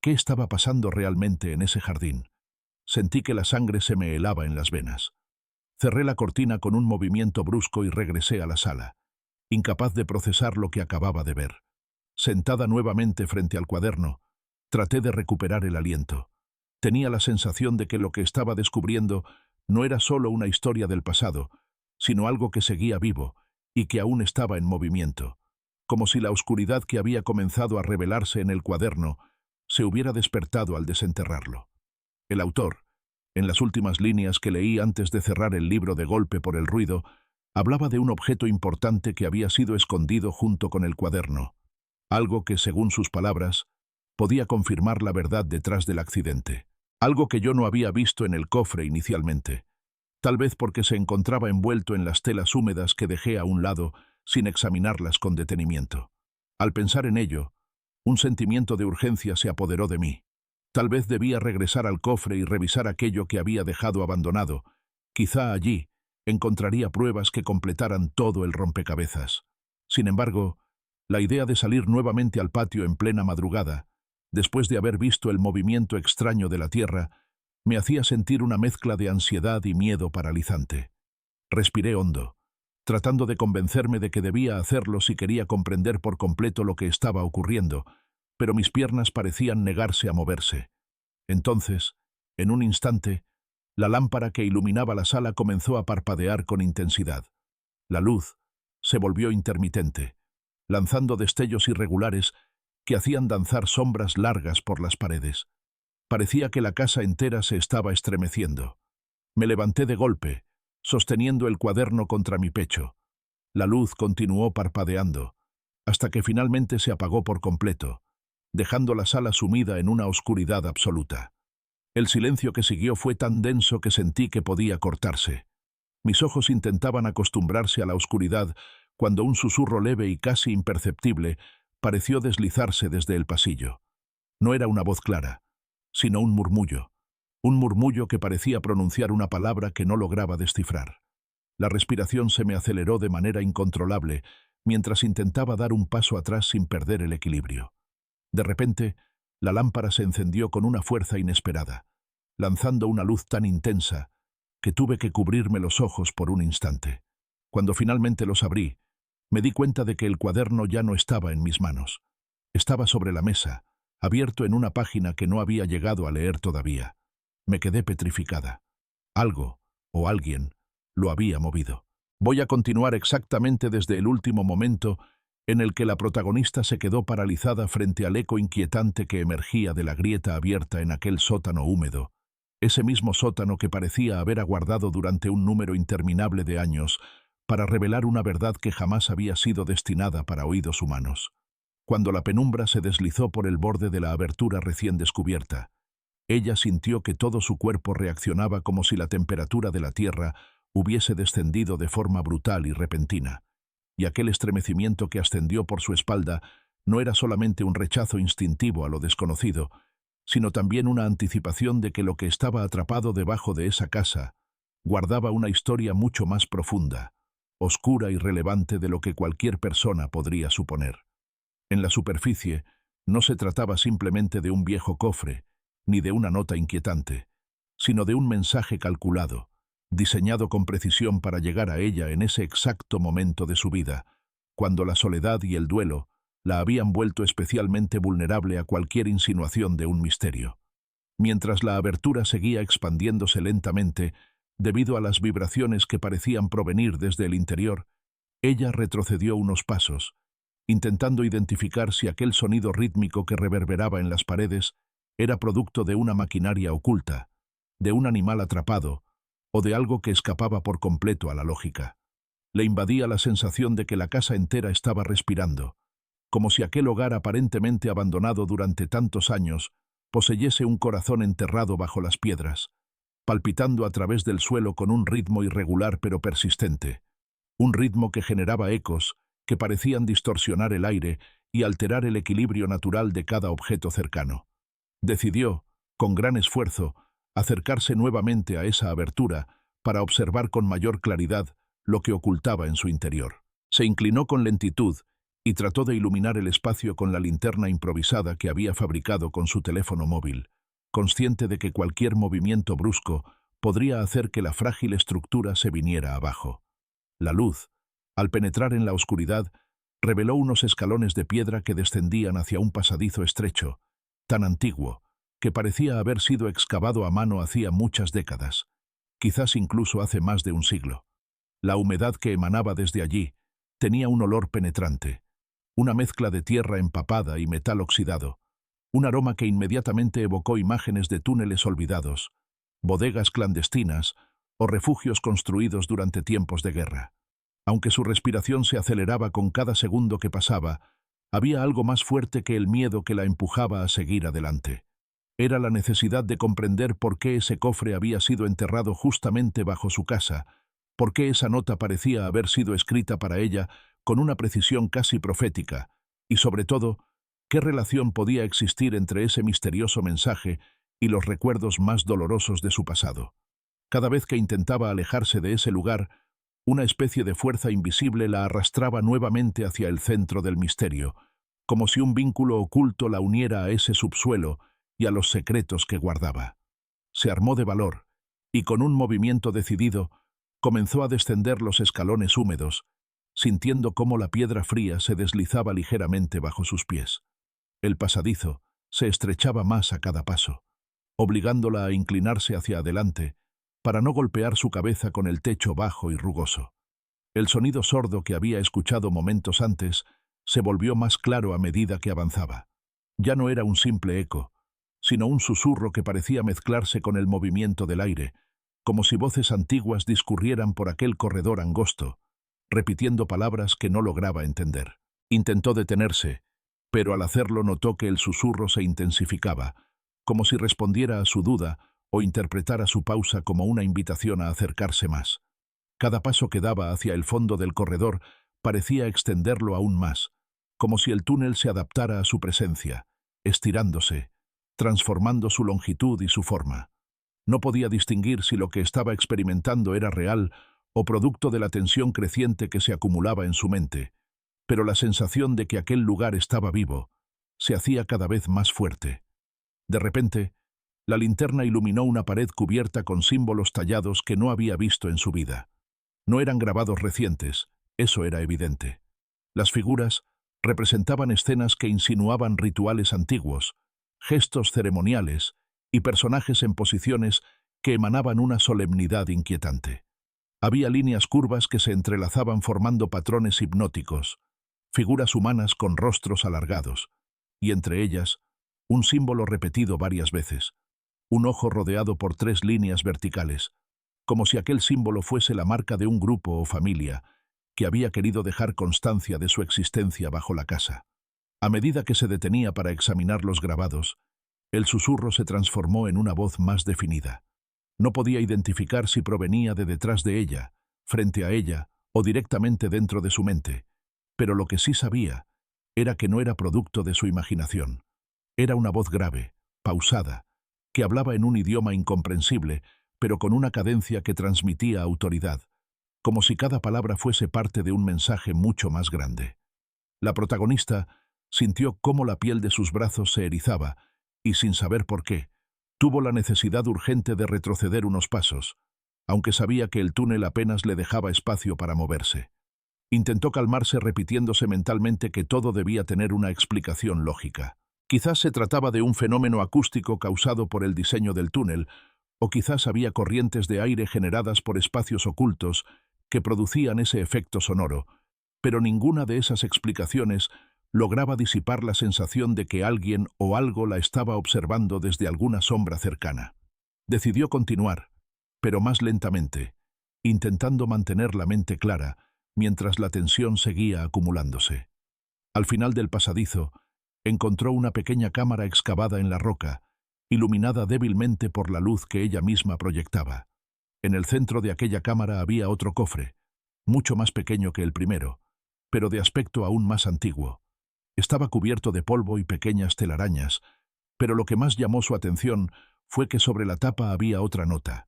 ¿Qué estaba pasando realmente en ese jardín? Sentí que la sangre se me helaba en las venas. Cerré la cortina con un movimiento brusco y regresé a la sala, incapaz de procesar lo que acababa de ver. Sentada nuevamente frente al cuaderno, traté de recuperar el aliento. Tenía la sensación de que lo que estaba descubriendo no era solo una historia del pasado, sino algo que seguía vivo y que aún estaba en movimiento, como si la oscuridad que había comenzado a revelarse en el cuaderno se hubiera despertado al desenterrarlo. El autor, En las últimas líneas que leí antes de cerrar el libro de golpe por el ruido, hablaba de un objeto importante que había sido escondido junto con el cuaderno, algo que, según sus palabras, podía confirmar la verdad detrás del accidente, algo que yo no había visto en el cofre inicialmente, tal vez porque se encontraba envuelto en las telas húmedas que dejé a un lado sin examinarlas con detenimiento. Al pensar en ello, un sentimiento de urgencia se apoderó de mí. Tal vez debía regresar al cofre y revisar aquello que había dejado abandonado. Quizá allí encontraría pruebas que completaran todo el rompecabezas. Sin embargo, la idea de salir nuevamente al patio en plena madrugada, después de haber visto el movimiento extraño de la tierra, me hacía sentir una mezcla de ansiedad y miedo paralizante. Respiré hondo, tratando de convencerme de que debía hacerlo si quería comprender por completo lo que estaba ocurriendo, pero mis piernas parecían negarse a moverse. Entonces, en un instante, la lámpara que iluminaba la sala comenzó a parpadear con intensidad. La luz se volvió intermitente, lanzando destellos irregulares que hacían danzar sombras largas por las paredes. Parecía que la casa entera se estaba estremeciendo. Me levanté de golpe, sosteniendo el cuaderno contra mi pecho. La luz continuó parpadeando, hasta que finalmente se apagó por completo, dejando la sala sumida en una oscuridad absoluta. El silencio que siguió fue tan denso que sentí que podía cortarse. Mis ojos intentaban acostumbrarse a la oscuridad cuando un susurro leve y casi imperceptible pareció deslizarse desde el pasillo. No era una voz clara, sino un murmullo que parecía pronunciar una palabra que no lograba descifrar. La respiración se me aceleró de manera incontrolable mientras intentaba dar un paso atrás sin perder el equilibrio. De repente, la lámpara se encendió con una fuerza inesperada, lanzando una luz tan intensa que tuve que cubrirme los ojos por un instante. Cuando finalmente los abrí, me di cuenta de que el cuaderno ya no estaba en mis manos. Estaba sobre la mesa, abierto en una página que no había llegado a leer todavía. Me quedé petrificada. Algo, o alguien, lo había movido. Voy a continuar exactamente desde el último momento en el que la protagonista se quedó paralizada frente al eco inquietante que emergía de la grieta abierta en aquel sótano húmedo, ese mismo sótano que parecía haber aguardado durante un número interminable de años para revelar una verdad que jamás había sido destinada para oídos humanos. Cuando la penumbra se deslizó por el borde de la abertura recién descubierta, ella sintió que todo su cuerpo reaccionaba como si la temperatura de la tierra hubiese descendido de forma brutal y repentina, y aquel estremecimiento que ascendió por su espalda no era solamente un rechazo instintivo a lo desconocido, sino también una anticipación de que lo que estaba atrapado debajo de esa casa guardaba una historia mucho más profunda, oscura y relevante de lo que cualquier persona podría suponer. En la superficie, no se trataba simplemente de un viejo cofre, ni de una nota inquietante, sino de un mensaje calculado, diseñado con precisión para llegar a ella en ese exacto momento de su vida, cuando la soledad y el duelo la habían vuelto especialmente vulnerable a cualquier insinuación de un misterio. Mientras la abertura seguía expandiéndose lentamente, debido a las vibraciones que parecían provenir desde el interior, ella retrocedió unos pasos, intentando identificar si aquel sonido rítmico que reverberaba en las paredes era producto de una maquinaria oculta, de un animal atrapado, o de algo que escapaba por completo a la lógica. Le invadía la sensación de que la casa entera estaba respirando, como si aquel hogar aparentemente abandonado durante tantos años poseyese un corazón enterrado bajo las piedras, palpitando a través del suelo con un ritmo irregular pero persistente, un ritmo que generaba ecos que parecían distorsionar el aire y alterar el equilibrio natural de cada objeto cercano. Decidió, con gran esfuerzo, acercarse nuevamente a esa abertura para observar con mayor claridad lo que ocultaba en su interior. Se inclinó con lentitud y trató de iluminar el espacio con la linterna improvisada que había fabricado con su teléfono móvil, consciente de que cualquier movimiento brusco podría hacer que la frágil estructura se viniera abajo. La luz, al penetrar en la oscuridad, reveló unos escalones de piedra que descendían hacia un pasadizo estrecho, tan antiguo, que parecía haber sido excavado a mano hacía muchas décadas, quizás incluso hace más de un siglo. La humedad que emanaba desde allí tenía un olor penetrante, una mezcla de tierra empapada y metal oxidado, un aroma que inmediatamente evocó imágenes de túneles olvidados, bodegas clandestinas o refugios construidos durante tiempos de guerra. Aunque su respiración se aceleraba con cada segundo que pasaba, había algo más fuerte que el miedo que la empujaba a seguir adelante. Era la necesidad de comprender por qué ese cofre había sido enterrado justamente bajo su casa, por qué esa nota parecía haber sido escrita para ella con una precisión casi profética, y sobre todo, qué relación podía existir entre ese misterioso mensaje y los recuerdos más dolorosos de su pasado. Cada vez que intentaba alejarse de ese lugar, una especie de fuerza invisible la arrastraba nuevamente hacia el centro del misterio, como si un vínculo oculto la uniera a ese subsuelo y a los secretos que guardaba. Se armó de valor, y con un movimiento decidido, comenzó a descender los escalones húmedos, sintiendo cómo la piedra fría se deslizaba ligeramente bajo sus pies. El pasadizo se estrechaba más a cada paso, obligándola a inclinarse hacia adelante para no golpear su cabeza con el techo bajo y rugoso. El sonido sordo que había escuchado momentos antes se volvió más claro a medida que avanzaba. Ya no era un simple eco, sino un susurro que parecía mezclarse con el movimiento del aire, como si voces antiguas discurrieran por aquel corredor angosto, repitiendo palabras que no lograba entender. Intentó detenerse, pero al hacerlo notó que el susurro se intensificaba, como si respondiera a su duda o interpretara su pausa como una invitación a acercarse más. Cada paso que daba hacia el fondo del corredor parecía extenderlo aún más, como si el túnel se adaptara a su presencia, estirándose, transformando su longitud y su forma. No podía distinguir si lo que estaba experimentando era real o producto de la tensión creciente que se acumulaba en su mente, pero la sensación de que aquel lugar estaba vivo se hacía cada vez más fuerte. De repente, la linterna iluminó una pared cubierta con símbolos tallados que no había visto en su vida. No eran grabados recientes, eso era evidente. Las figuras representaban escenas que insinuaban rituales antiguos, gestos ceremoniales y personajes en posiciones que emanaban una solemnidad inquietante. Había líneas curvas que se entrelazaban formando patrones hipnóticos, figuras humanas con rostros alargados, y entre ellas, un símbolo repetido varias veces, un ojo rodeado por 3 líneas verticales, como si aquel símbolo fuese la marca de un grupo o familia que había querido dejar constancia de su existencia bajo la casa. A medida que se detenía para examinar los grabados, el susurro se transformó en una voz más definida. No podía identificar si provenía de detrás de ella, frente a ella o directamente dentro de su mente, pero lo que sí sabía era que no era producto de su imaginación. Era una voz grave, pausada, que hablaba en un idioma incomprensible, pero con una cadencia que transmitía autoridad, como si cada palabra fuese parte de un mensaje mucho más grande. La protagonista sintió cómo la piel de sus brazos se erizaba, y sin saber por qué, tuvo la necesidad urgente de retroceder unos pasos, aunque sabía que el túnel apenas le dejaba espacio para moverse. Intentó calmarse repitiéndose mentalmente que todo debía tener una explicación lógica. Quizás se trataba de un fenómeno acústico causado por el diseño del túnel, o quizás había corrientes de aire generadas por espacios ocultos que producían ese efecto sonoro, pero ninguna de esas explicaciones lograba disipar la sensación de que alguien o algo la estaba observando desde alguna sombra cercana. Decidió continuar, pero más lentamente, intentando mantener la mente clara mientras la tensión seguía acumulándose. Al final del pasadizo, encontró una pequeña cámara excavada en la roca, iluminada débilmente por la luz que ella misma proyectaba. En el centro de aquella cámara había otro cofre, mucho más pequeño que el primero, pero de aspecto aún más antiguo. Estaba cubierto de polvo y pequeñas telarañas, pero lo que más llamó su atención fue que sobre la tapa había otra nota,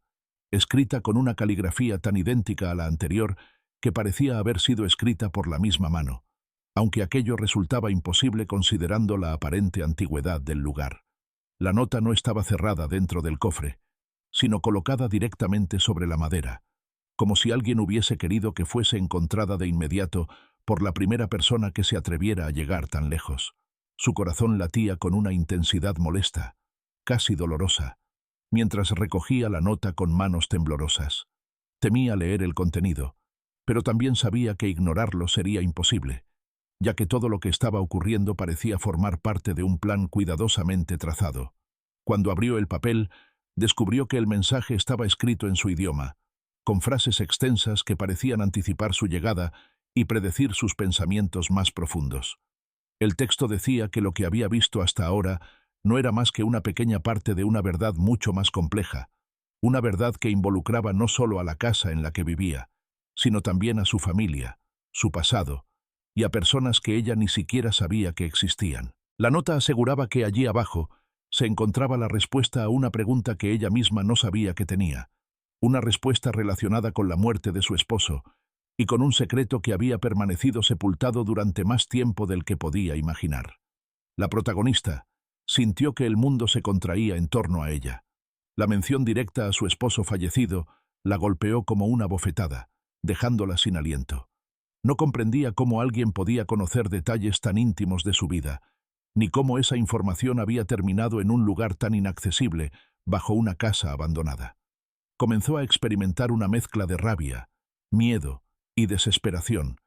escrita con una caligrafía tan idéntica a la anterior que parecía haber sido escrita por la misma mano, aunque aquello resultaba imposible considerando la aparente antigüedad del lugar. La nota no estaba cerrada dentro del cofre, sino colocada directamente sobre la madera, como si alguien hubiese querido que fuese encontrada de inmediato por la primera persona que se atreviera a llegar tan lejos. Su corazón latía con una intensidad molesta, casi dolorosa, mientras recogía la nota con manos temblorosas. Temía leer el contenido, pero también sabía que ignorarlo sería imposible, ya que todo lo que estaba ocurriendo parecía formar parte de un plan cuidadosamente trazado. Cuando abrió el papel, Descubrió que el mensaje estaba escrito en su idioma, con frases extensas que parecían anticipar su llegada y predecir sus pensamientos más profundos. El texto decía que lo que había visto hasta ahora no era más que una pequeña parte de una verdad mucho más compleja, una verdad que involucraba no solo a la casa en la que vivía, sino también a su familia, su pasado, y a personas que ella ni siquiera sabía que existían. La nota aseguraba que allí abajo se encontraba la respuesta a una pregunta que ella misma no sabía que tenía, una respuesta relacionada con la muerte de su esposo y con un secreto que había permanecido sepultado durante más tiempo del que podía imaginar. La protagonista sintió que el mundo se contraía en torno a ella. La mención directa a su esposo fallecido la golpeó como una bofetada, dejándola sin aliento. No comprendía cómo alguien podía conocer detalles tan íntimos de su vida, ni cómo esa información había terminado en un lugar tan inaccesible, bajo una casa abandonada. Comenzó a experimentar una mezcla de rabia, miedo y desesperación,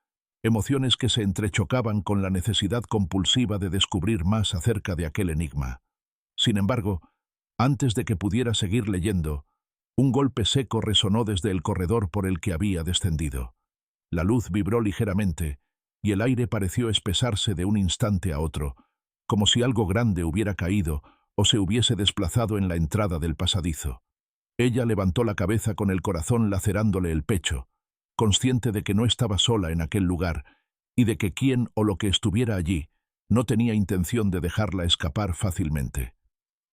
emociones que se entrechocaban con la necesidad compulsiva de descubrir más acerca de aquel enigma. Sin embargo, antes de que pudiera seguir leyendo, un golpe seco resonó desde el corredor por el que había descendido. La luz vibró ligeramente, y el aire pareció espesarse de un instante a otro, como si algo grande hubiera caído o se hubiese desplazado en la entrada del pasadizo. Ella levantó la cabeza con el corazón lacerándole el pecho, consciente de que no estaba sola en aquel lugar y de que quien o lo que estuviera allí no tenía intención de dejarla escapar fácilmente.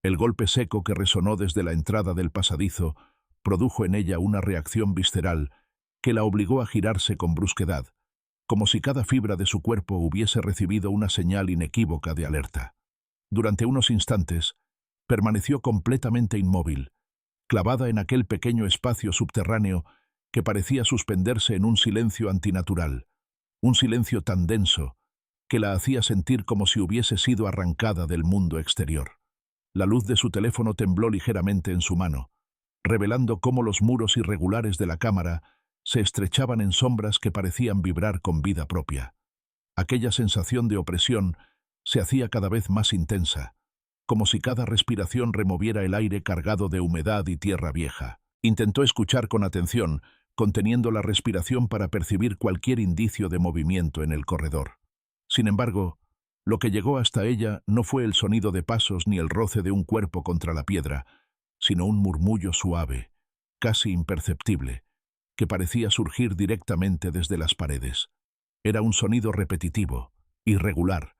El golpe seco que resonó desde la entrada del pasadizo produjo en ella una reacción visceral que la obligó a girarse con brusquedad, como si cada fibra de su cuerpo hubiese recibido una señal inequívoca de alerta. Durante unos instantes, permaneció completamente inmóvil, clavada en aquel pequeño espacio subterráneo que parecía suspenderse en un silencio antinatural, un silencio tan denso que la hacía sentir como si hubiese sido arrancada del mundo exterior. La luz de su teléfono tembló ligeramente en su mano, revelando cómo los muros irregulares de la cámara se estrechaban en sombras que parecían vibrar con vida propia. Aquella sensación de opresión se hacía cada vez más intensa, como si cada respiración removiera el aire cargado de humedad y tierra vieja. Intentó escuchar con atención, conteniendo la respiración para percibir cualquier indicio de movimiento en el corredor. Sin embargo, lo que llegó hasta ella no fue el sonido de pasos ni el roce de un cuerpo contra la piedra, sino un murmullo suave, casi imperceptible, que parecía surgir directamente desde las paredes. Era un sonido repetitivo, irregular,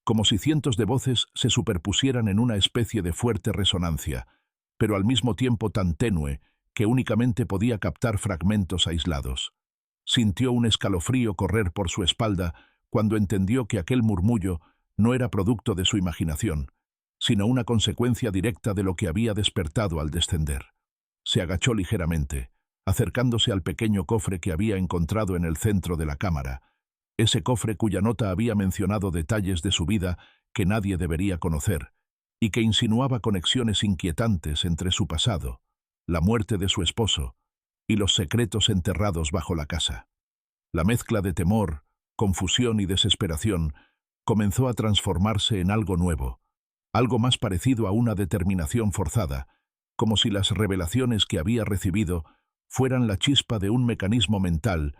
como si cientos de voces se superpusieran en una especie de fuerte resonancia, pero al mismo tiempo tan tenue que únicamente podía captar fragmentos aislados. Sintió un escalofrío correr por su espalda cuando entendió que aquel murmullo no era producto de su imaginación, sino una consecuencia directa de lo que había despertado al descender. Se agachó ligeramente, acercándose al pequeño cofre que había encontrado en el centro de la cámara, ese cofre cuya nota había mencionado detalles de su vida que nadie debería conocer, y que insinuaba conexiones inquietantes entre su pasado, la muerte de su esposo y los secretos enterrados bajo la casa. La mezcla de temor, confusión y desesperación comenzó a transformarse en algo nuevo, algo más parecido a una determinación forzada, como si las revelaciones que había recibido fueran la chispa de un mecanismo mental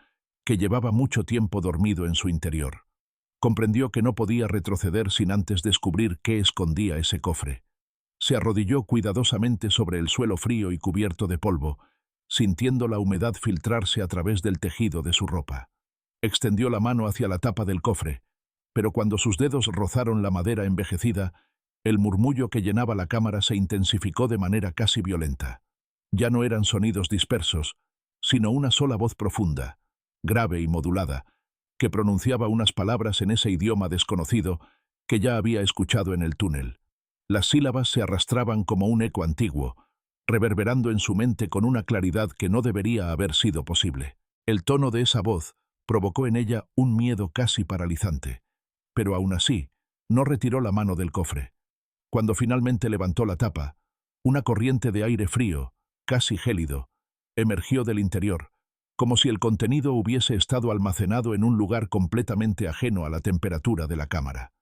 que llevaba mucho tiempo dormido en su interior. Comprendió que no podía retroceder sin antes descubrir qué escondía ese cofre. Se arrodilló cuidadosamente sobre el suelo frío y cubierto de polvo, sintiendo la humedad filtrarse a través del tejido de su ropa. Extendió la mano hacia la tapa del cofre, pero cuando sus dedos rozaron la madera envejecida, el murmullo que llenaba la cámara se intensificó de manera casi violenta. Ya no eran sonidos dispersos, sino una sola voz profunda, grave y modulada, que pronunciaba unas palabras en ese idioma desconocido que ya había escuchado en el túnel. Las sílabas se arrastraban como un eco antiguo, reverberando en su mente con una claridad que no debería haber sido posible. El tono de esa voz provocó en ella un miedo casi paralizante, pero aún así no retiró la mano del cofre. Cuando finalmente levantó la tapa, una corriente de aire frío, casi gélido, emergió del interior, como si el contenido hubiese estado almacenado en un lugar completamente ajeno a la temperatura de la cámara.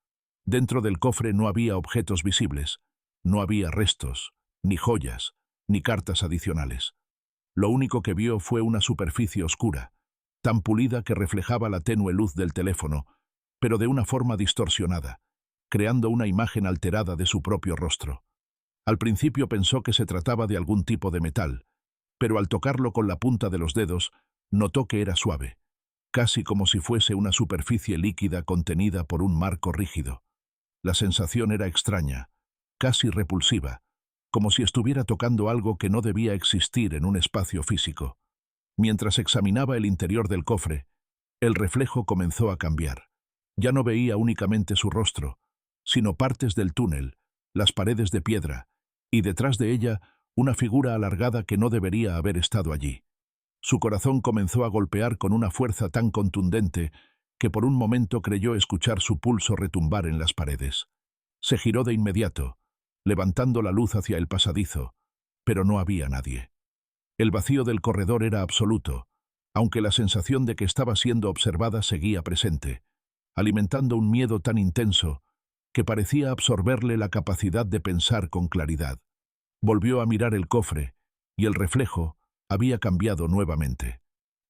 Dentro del cofre no había objetos visibles, no había restos, ni joyas, ni cartas adicionales. Lo único que vio fue una superficie oscura, tan pulida que reflejaba la tenue luz del teléfono, pero de una forma distorsionada, creando una imagen alterada de su propio rostro. Al principio pensó que se trataba de algún tipo de metal, pero al tocarlo con la punta de los dedos, notó que era suave, casi como si fuese una superficie líquida contenida por un marco rígido. La sensación era extraña, casi repulsiva, como si estuviera tocando algo que no debía existir en un espacio físico. Mientras examinaba el interior del cofre, el reflejo comenzó a cambiar. Ya no veía únicamente su rostro, sino partes del túnel, las paredes de piedra, y detrás de ella una figura alargada que no debería haber estado allí. Su corazón comenzó a golpear con una fuerza tan contundente que por un momento creyó escuchar su pulso retumbar en las paredes. Se giró de inmediato, levantando la luz hacia el pasadizo, pero no había nadie. El vacío del corredor era absoluto, aunque la sensación de que estaba siendo observada seguía presente, alimentando un miedo tan intenso que parecía absorberle la capacidad de pensar con claridad. Volvió a mirar el cofre, y el reflejo había cambiado nuevamente.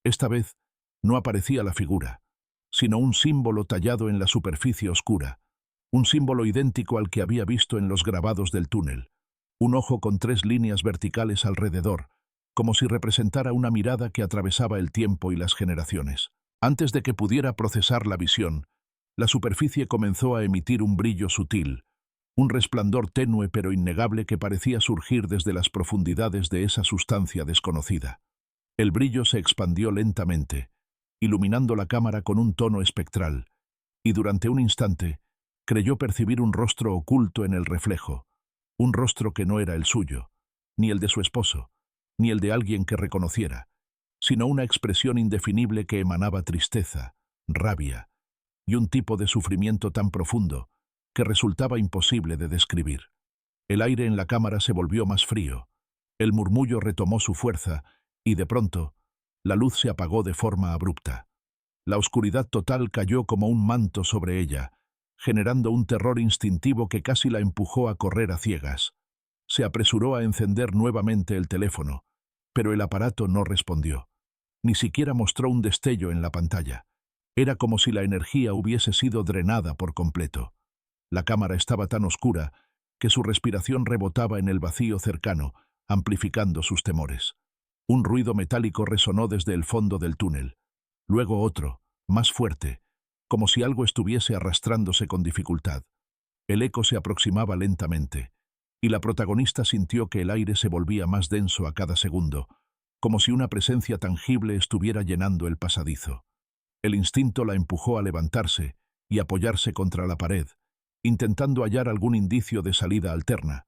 Esta vez no aparecía la figura, sino un símbolo tallado en la superficie oscura, un símbolo idéntico al que había visto en los grabados del túnel, un ojo con 3 líneas verticales alrededor, como si representara una mirada que atravesaba el tiempo y las generaciones. Antes de que pudiera procesar la visión, la superficie comenzó a emitir un brillo sutil, un resplandor tenue pero innegable que parecía surgir desde las profundidades de esa sustancia desconocida. El brillo se expandió lentamente, iluminando la cámara con un tono espectral, y durante un instante creyó percibir un rostro oculto en el reflejo, un rostro que no era el suyo, ni el de su esposo, ni el de alguien que reconociera, sino una expresión indefinible que emanaba tristeza, rabia y un tipo de sufrimiento tan profundo que resultaba imposible de describir. El aire en la cámara se volvió más frío, el murmullo retomó su fuerza y de pronto la luz se apagó de forma abrupta. La oscuridad total cayó como un manto sobre ella, generando un terror instintivo que casi la empujó a correr a ciegas. Se apresuró a encender nuevamente el teléfono, pero el aparato no respondió. Ni siquiera mostró un destello en la pantalla. Era como si la energía hubiese sido drenada por completo. La cámara estaba tan oscura que su respiración rebotaba en el vacío cercano, amplificando sus temores. Un ruido metálico resonó desde el fondo del túnel. Luego otro, más fuerte, como si algo estuviese arrastrándose con dificultad. El eco se aproximaba lentamente, y la protagonista sintió que el aire se volvía más denso a cada segundo, como si una presencia tangible estuviera llenando el pasadizo. El instinto la empujó a levantarse y apoyarse contra la pared, intentando hallar algún indicio de salida alterna,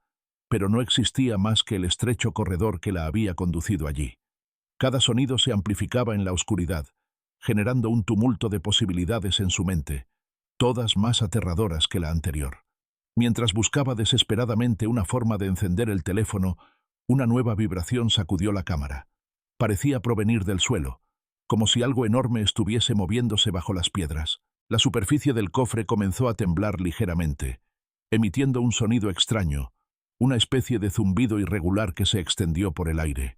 pero no existía más que el estrecho corredor que la había conducido allí. Cada sonido se amplificaba en la oscuridad, generando un tumulto de posibilidades en su mente, todas más aterradoras que la anterior. Mientras buscaba desesperadamente una forma de encender el teléfono, una nueva vibración sacudió la cámara. Parecía provenir del suelo, como si algo enorme estuviese moviéndose bajo las piedras. La superficie del cofre comenzó a temblar ligeramente, emitiendo un sonido extraño, una especie de zumbido irregular que se extendió por el aire.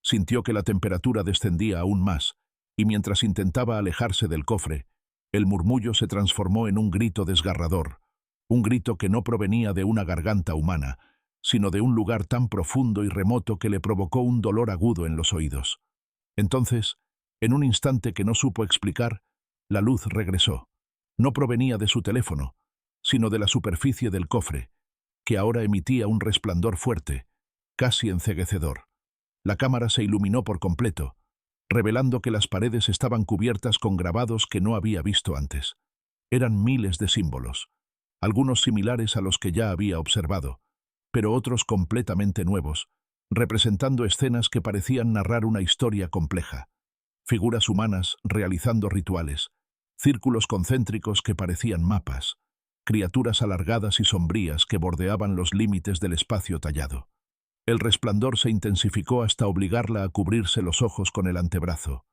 Sintió que la temperatura descendía aún más, y mientras intentaba alejarse del cofre, el murmullo se transformó en un grito desgarrador, un grito que no provenía de una garganta humana, sino de un lugar tan profundo y remoto que le provocó un dolor agudo en los oídos. Entonces, en un instante que no supo explicar, la luz regresó. No provenía de su teléfono, sino de la superficie del cofre, que ahora emitía un resplandor fuerte, casi enceguecedor. La cámara se iluminó por completo, revelando que las paredes estaban cubiertas con grabados que no había visto antes. Eran miles de símbolos, algunos similares a los que ya había observado, pero otros completamente nuevos, representando escenas que parecían narrar una historia compleja. Figuras humanas realizando rituales, círculos concéntricos que parecían mapas, criaturas alargadas y sombrías que bordeaban los límites del espacio tallado. El resplandor se intensificó hasta obligarla a cubrirse los ojos con el antebrazo.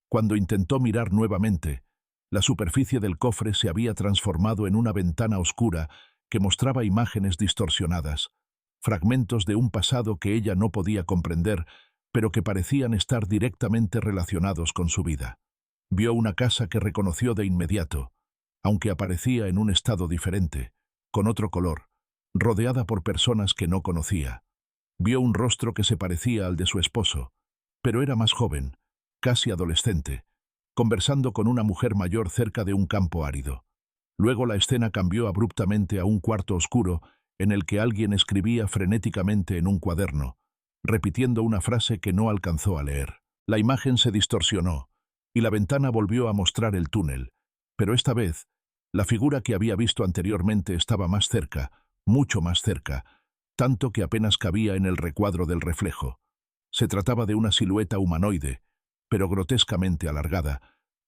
Cuando intentó mirar nuevamente, la superficie del cofre se había transformado en una ventana oscura que mostraba imágenes distorsionadas, fragmentos de un pasado que ella no podía comprender, pero que parecían estar directamente relacionados con su vida. Vio una casa que reconoció de inmediato, aunque aparecía en un estado diferente, con otro color, rodeada por personas que no conocía. Vio un rostro que se parecía al de su esposo, pero era más joven, casi adolescente, conversando con una mujer mayor cerca de un campo árido. Luego la escena cambió abruptamente a un cuarto oscuro en el que alguien escribía frenéticamente en un cuaderno, repitiendo una frase que no alcanzó a leer. La imagen se distorsionó, y la ventana volvió a mostrar el túnel, pero esta vez, la figura que había visto anteriormente estaba más cerca, mucho más cerca, tanto que apenas cabía en el recuadro del reflejo. Se trataba de una silueta humanoide, pero grotescamente alargada,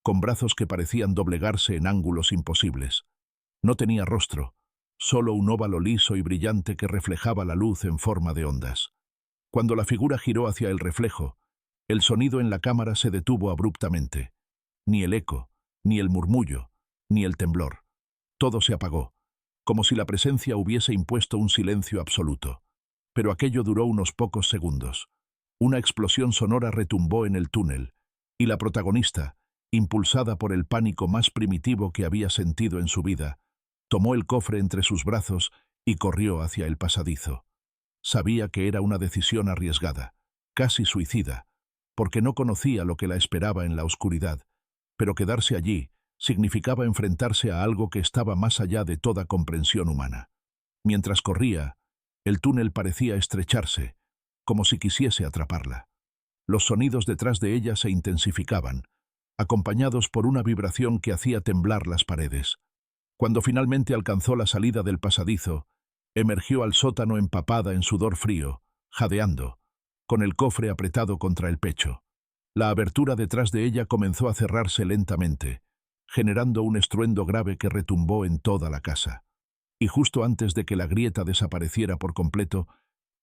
con brazos que parecían doblegarse en ángulos imposibles. No tenía rostro, solo un óvalo liso y brillante que reflejaba la luz en forma de ondas. Cuando la figura giró hacia el reflejo, el sonido en la cámara se detuvo abruptamente. Ni el eco, ni el murmullo, ni el temblor. Todo se apagó, como si la presencia hubiese impuesto un silencio absoluto. Pero aquello duró unos pocos segundos. Una explosión sonora retumbó en el túnel, y la protagonista, impulsada por el pánico más primitivo que había sentido en su vida, tomó el cofre entre sus brazos y corrió hacia el pasadizo. Sabía que era una decisión arriesgada, casi suicida, porque no conocía lo que la esperaba en la oscuridad, pero quedarse allí significaba enfrentarse a algo que estaba más allá de toda comprensión humana. Mientras corría, el túnel parecía estrecharse, como si quisiese atraparla. Los sonidos detrás de ella se intensificaban, acompañados por una vibración que hacía temblar las paredes. Cuando finalmente alcanzó la salida del pasadizo, emergió al sótano empapada en sudor frío, jadeando, con el cofre apretado contra el pecho. La abertura detrás de ella comenzó a cerrarse lentamente, generando un estruendo grave que retumbó en toda la casa. Y justo antes de que la grieta desapareciera por completo,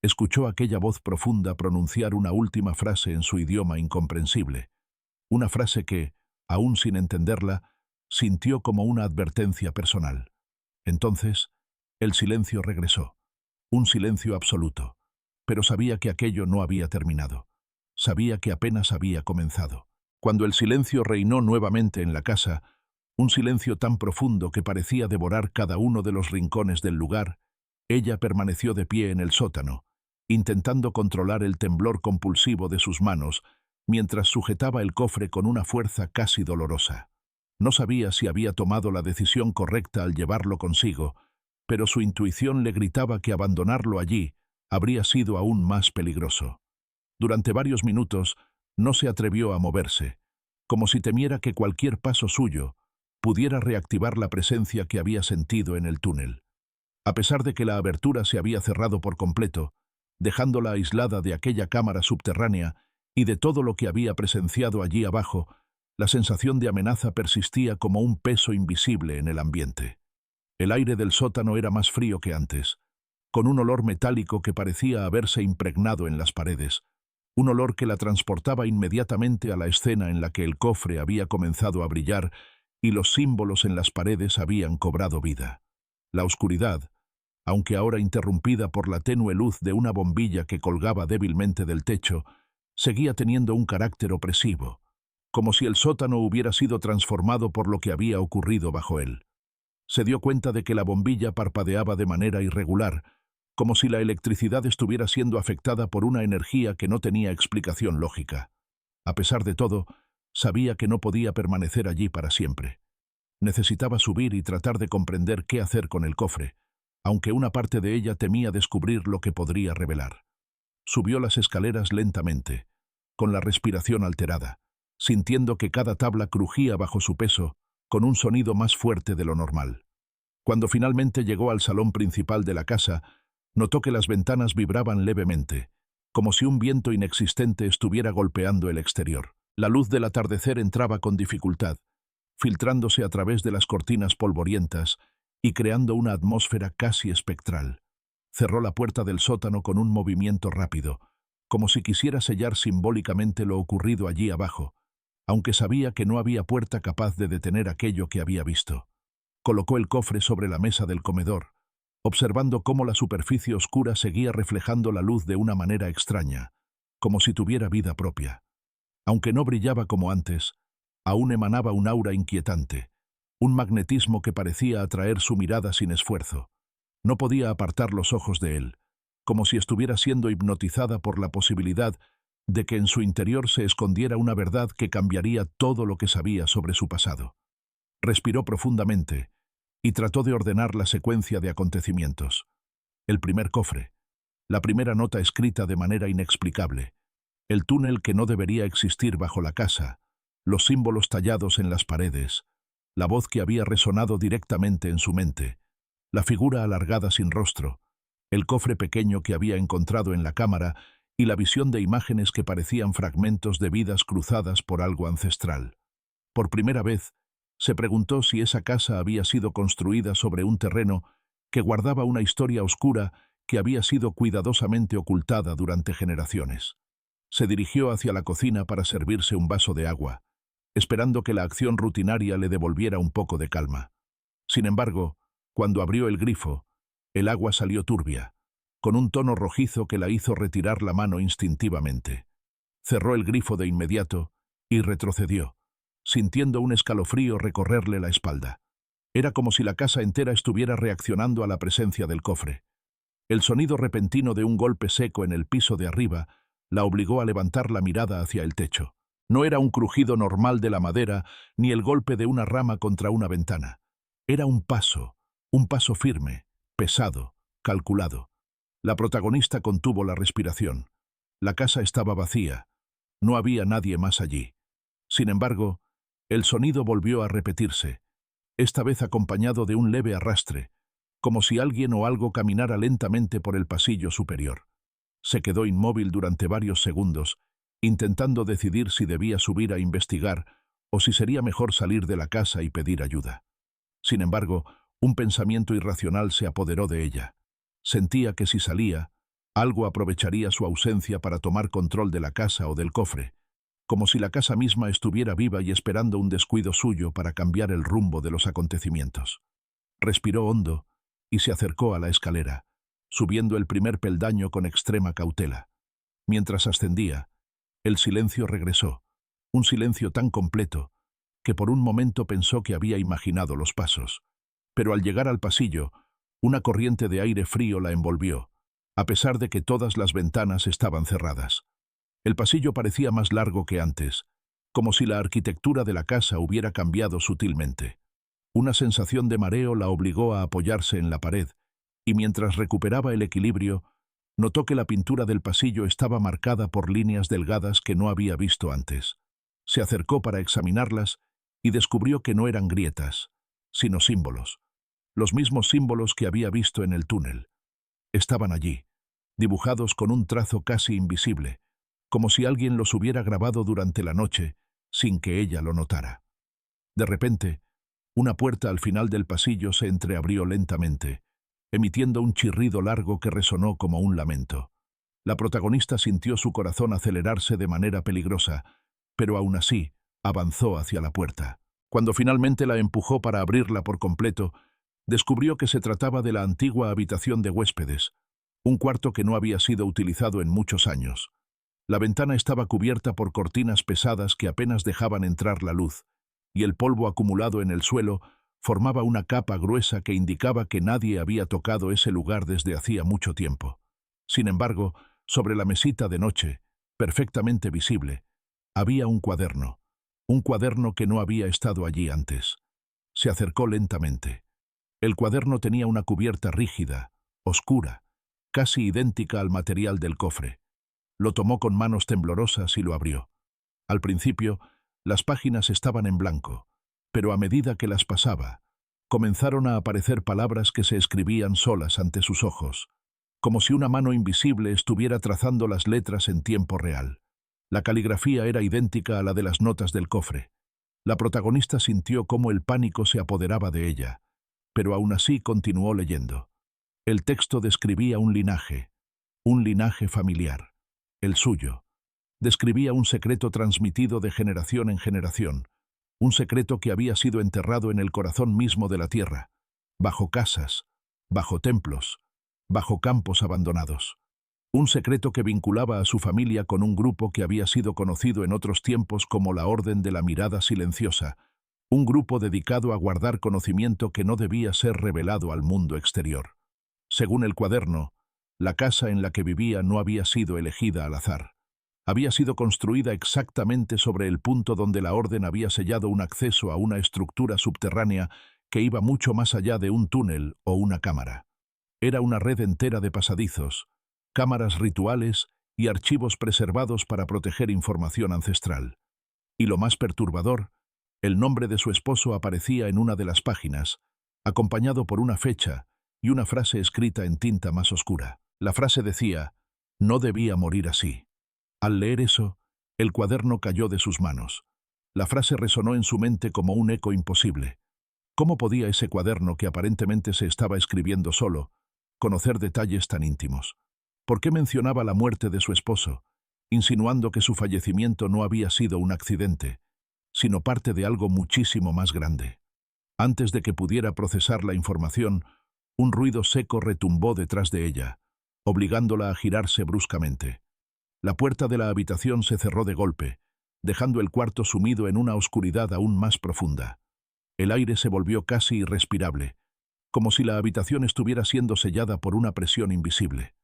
escuchó aquella voz profunda pronunciar una última frase en su idioma incomprensible, una frase que, aún sin entenderla, sintió como una advertencia personal. Entonces, el silencio regresó, un silencio absoluto, pero sabía que aquello no había terminado. Sabía que apenas había comenzado. Cuando el silencio reinó nuevamente en la casa, un silencio tan profundo que parecía devorar cada uno de los rincones del lugar, ella permaneció de pie en el sótano, intentando controlar el temblor compulsivo de sus manos, mientras sujetaba el cofre con una fuerza casi dolorosa. No sabía si había tomado la decisión correcta al llevarlo consigo, pero su intuición le gritaba que abandonarlo allí habría sido aún más peligroso. Durante varios minutos no se atrevió a moverse, como si temiera que cualquier paso suyo pudiera reactivar la presencia que había sentido en el túnel. A pesar de que la abertura se había cerrado por completo, dejándola aislada de aquella cámara subterránea y de todo lo que había presenciado allí abajo, la sensación de amenaza persistía como un peso invisible en el ambiente. El aire del sótano era más frío que antes, con un olor metálico que parecía haberse impregnado en las paredes, un olor que la transportaba inmediatamente a la escena en la que el cofre había comenzado a brillar y los símbolos en las paredes habían cobrado vida. La oscuridad, aunque ahora interrumpida por la tenue luz de una bombilla que colgaba débilmente del techo, seguía teniendo un carácter opresivo, como si el sótano hubiera sido transformado por lo que había ocurrido bajo él. Se dio cuenta de que la bombilla parpadeaba de manera irregular, como si la electricidad estuviera siendo afectada por una energía que no tenía explicación lógica. A pesar de todo, sabía que no podía permanecer allí para siempre. Necesitaba subir y tratar de comprender qué hacer con el cofre, aunque una parte de ella temía descubrir lo que podría revelar. Subió las escaleras lentamente, con la respiración alterada, sintiendo que cada tabla crujía bajo su peso, con un sonido más fuerte de lo normal. Cuando finalmente llegó al salón principal de la casa, notó que las ventanas vibraban levemente, como si un viento inexistente estuviera golpeando el exterior. La luz del atardecer entraba con dificultad, filtrándose a través de las cortinas polvorientas y creando una atmósfera casi espectral. Cerró la puerta del sótano con un movimiento rápido, como si quisiera sellar simbólicamente lo ocurrido allí abajo, aunque sabía que no había puerta capaz de detener aquello que había visto. Colocó el cofre sobre la mesa del comedor, observando cómo la superficie oscura seguía reflejando la luz de una manera extraña, como si tuviera vida propia. Aunque no brillaba como antes, aún emanaba un aura inquietante, un magnetismo que parecía atraer su mirada sin esfuerzo. No podía apartar los ojos de él, como si estuviera siendo hipnotizada por la posibilidad de que en su interior se escondiera una verdad que cambiaría todo lo que sabía sobre su pasado. Respiró profundamente y trató de ordenar la secuencia de acontecimientos. El primer cofre, la primera nota escrita de manera inexplicable, el túnel que no debería existir bajo la casa, los símbolos tallados en las paredes, la voz que había resonado directamente en su mente, la figura alargada sin rostro, el cofre pequeño que había encontrado en la cámara y la visión de imágenes que parecían fragmentos de vidas cruzadas por algo ancestral. Por primera vez, se preguntó si esa casa había sido construida sobre un terreno que guardaba una historia oscura que había sido cuidadosamente ocultada durante generaciones. Se dirigió hacia la cocina para servirse un vaso de agua, esperando que la acción rutinaria le devolviera un poco de calma. Sin embargo, cuando abrió el grifo, el agua salió turbia, con un tono rojizo que la hizo retirar la mano instintivamente. Cerró el grifo de inmediato y retrocedió, sintiendo un escalofrío recorrerle la espalda. Era como si la casa entera estuviera reaccionando a la presencia del cofre. El sonido repentino de un golpe seco en el piso de arriba la obligó a levantar la mirada hacia el techo. No era un crujido normal de la madera ni el golpe de una rama contra una ventana. Era un paso firme, pesado, calculado. La protagonista contuvo la respiración. La casa estaba vacía. No había nadie más allí. Sin embargo, el sonido volvió a repetirse, esta vez acompañado de un leve arrastre, como si alguien o algo caminara lentamente por el pasillo superior. Se quedó inmóvil durante varios segundos, intentando decidir si debía subir a investigar o si sería mejor salir de la casa y pedir ayuda. Sin embargo, un pensamiento irracional se apoderó de ella. Sentía que si salía, algo aprovecharía su ausencia para tomar control de la casa o del cofre, como si la casa misma estuviera viva y esperando un descuido suyo para cambiar el rumbo de los acontecimientos. Respiró hondo y se acercó a la escalera, subiendo el primer peldaño con extrema cautela. Mientras ascendía, el silencio regresó, un silencio tan completo que por un momento pensó que había imaginado los pasos. Pero al llegar al pasillo, una corriente de aire frío la envolvió, a pesar de que todas las ventanas estaban cerradas. El pasillo parecía más largo que antes, como si la arquitectura de la casa hubiera cambiado sutilmente. Una sensación de mareo la obligó a apoyarse en la pared, y mientras recuperaba el equilibrio, notó que la pintura del pasillo estaba marcada por líneas delgadas que no había visto antes. Se acercó para examinarlas y descubrió que no eran grietas, sino símbolos. Los mismos símbolos que había visto en el túnel. Estaban allí, dibujados con un trazo casi invisible, como si alguien los hubiera grabado durante la noche, sin que ella lo notara. De repente, una puerta al final del pasillo se entreabrió lentamente, emitiendo un chirrido largo que resonó como un lamento. La protagonista sintió su corazón acelerarse de manera peligrosa, pero aún así avanzó hacia la puerta. Cuando finalmente la empujó para abrirla por completo, descubrió que se trataba de la antigua habitación de huéspedes, un cuarto que no había sido utilizado en muchos años. La ventana estaba cubierta por cortinas pesadas que apenas dejaban entrar la luz, y el polvo acumulado en el suelo formaba una capa gruesa que indicaba que nadie había tocado ese lugar desde hacía mucho tiempo. Sin embargo, sobre la mesita de noche, perfectamente visible, había un cuaderno que no había estado allí antes. Se acercó lentamente. El cuaderno tenía una cubierta rígida, oscura, casi idéntica al material del cofre. Lo tomó con manos temblorosas y lo abrió. Al principio, las páginas estaban en blanco, pero a medida que las pasaba, comenzaron a aparecer palabras que se escribían solas ante sus ojos, como si una mano invisible estuviera trazando las letras en tiempo real. La caligrafía era idéntica a la de las notas del cofre. La protagonista sintió cómo el pánico se apoderaba de ella, pero aún así continuó leyendo. El texto describía un linaje familiar, el suyo. Describía un secreto transmitido de generación en generación, un secreto que había sido enterrado en el corazón mismo de la tierra, bajo casas, bajo templos, bajo campos abandonados. Un secreto que vinculaba a su familia con un grupo que había sido conocido en otros tiempos como la Orden de la Mirada Silenciosa, un grupo dedicado a guardar conocimiento que no debía ser revelado al mundo exterior. Según el cuaderno, la casa en la que vivía no había sido elegida al azar. Había sido construida exactamente sobre el punto donde la Orden había sellado un acceso a una estructura subterránea que iba mucho más allá de un túnel o una cámara. Era una red entera de pasadizos, cámaras rituales y archivos preservados para proteger información ancestral. Y lo más perturbador, el nombre de su esposo aparecía en una de las páginas, acompañado por una fecha y una frase escrita en tinta más oscura. La frase decía: «No debía morir así». Al leer eso, el cuaderno cayó de sus manos. La frase resonó en su mente como un eco imposible. ¿Cómo podía ese cuaderno, que aparentemente se estaba escribiendo solo, conocer detalles tan íntimos? ¿Por qué mencionaba la muerte de su esposo, insinuando que su fallecimiento no había sido un accidente, sino parte de algo muchísimo más grande? Antes de que pudiera procesar la información, un ruido seco retumbó detrás de ella, obligándola a girarse bruscamente. La puerta de la habitación se cerró de golpe, dejando el cuarto sumido en una oscuridad aún más profunda. El aire se volvió casi irrespirable, como si la habitación estuviera siendo sellada por una presión invisible.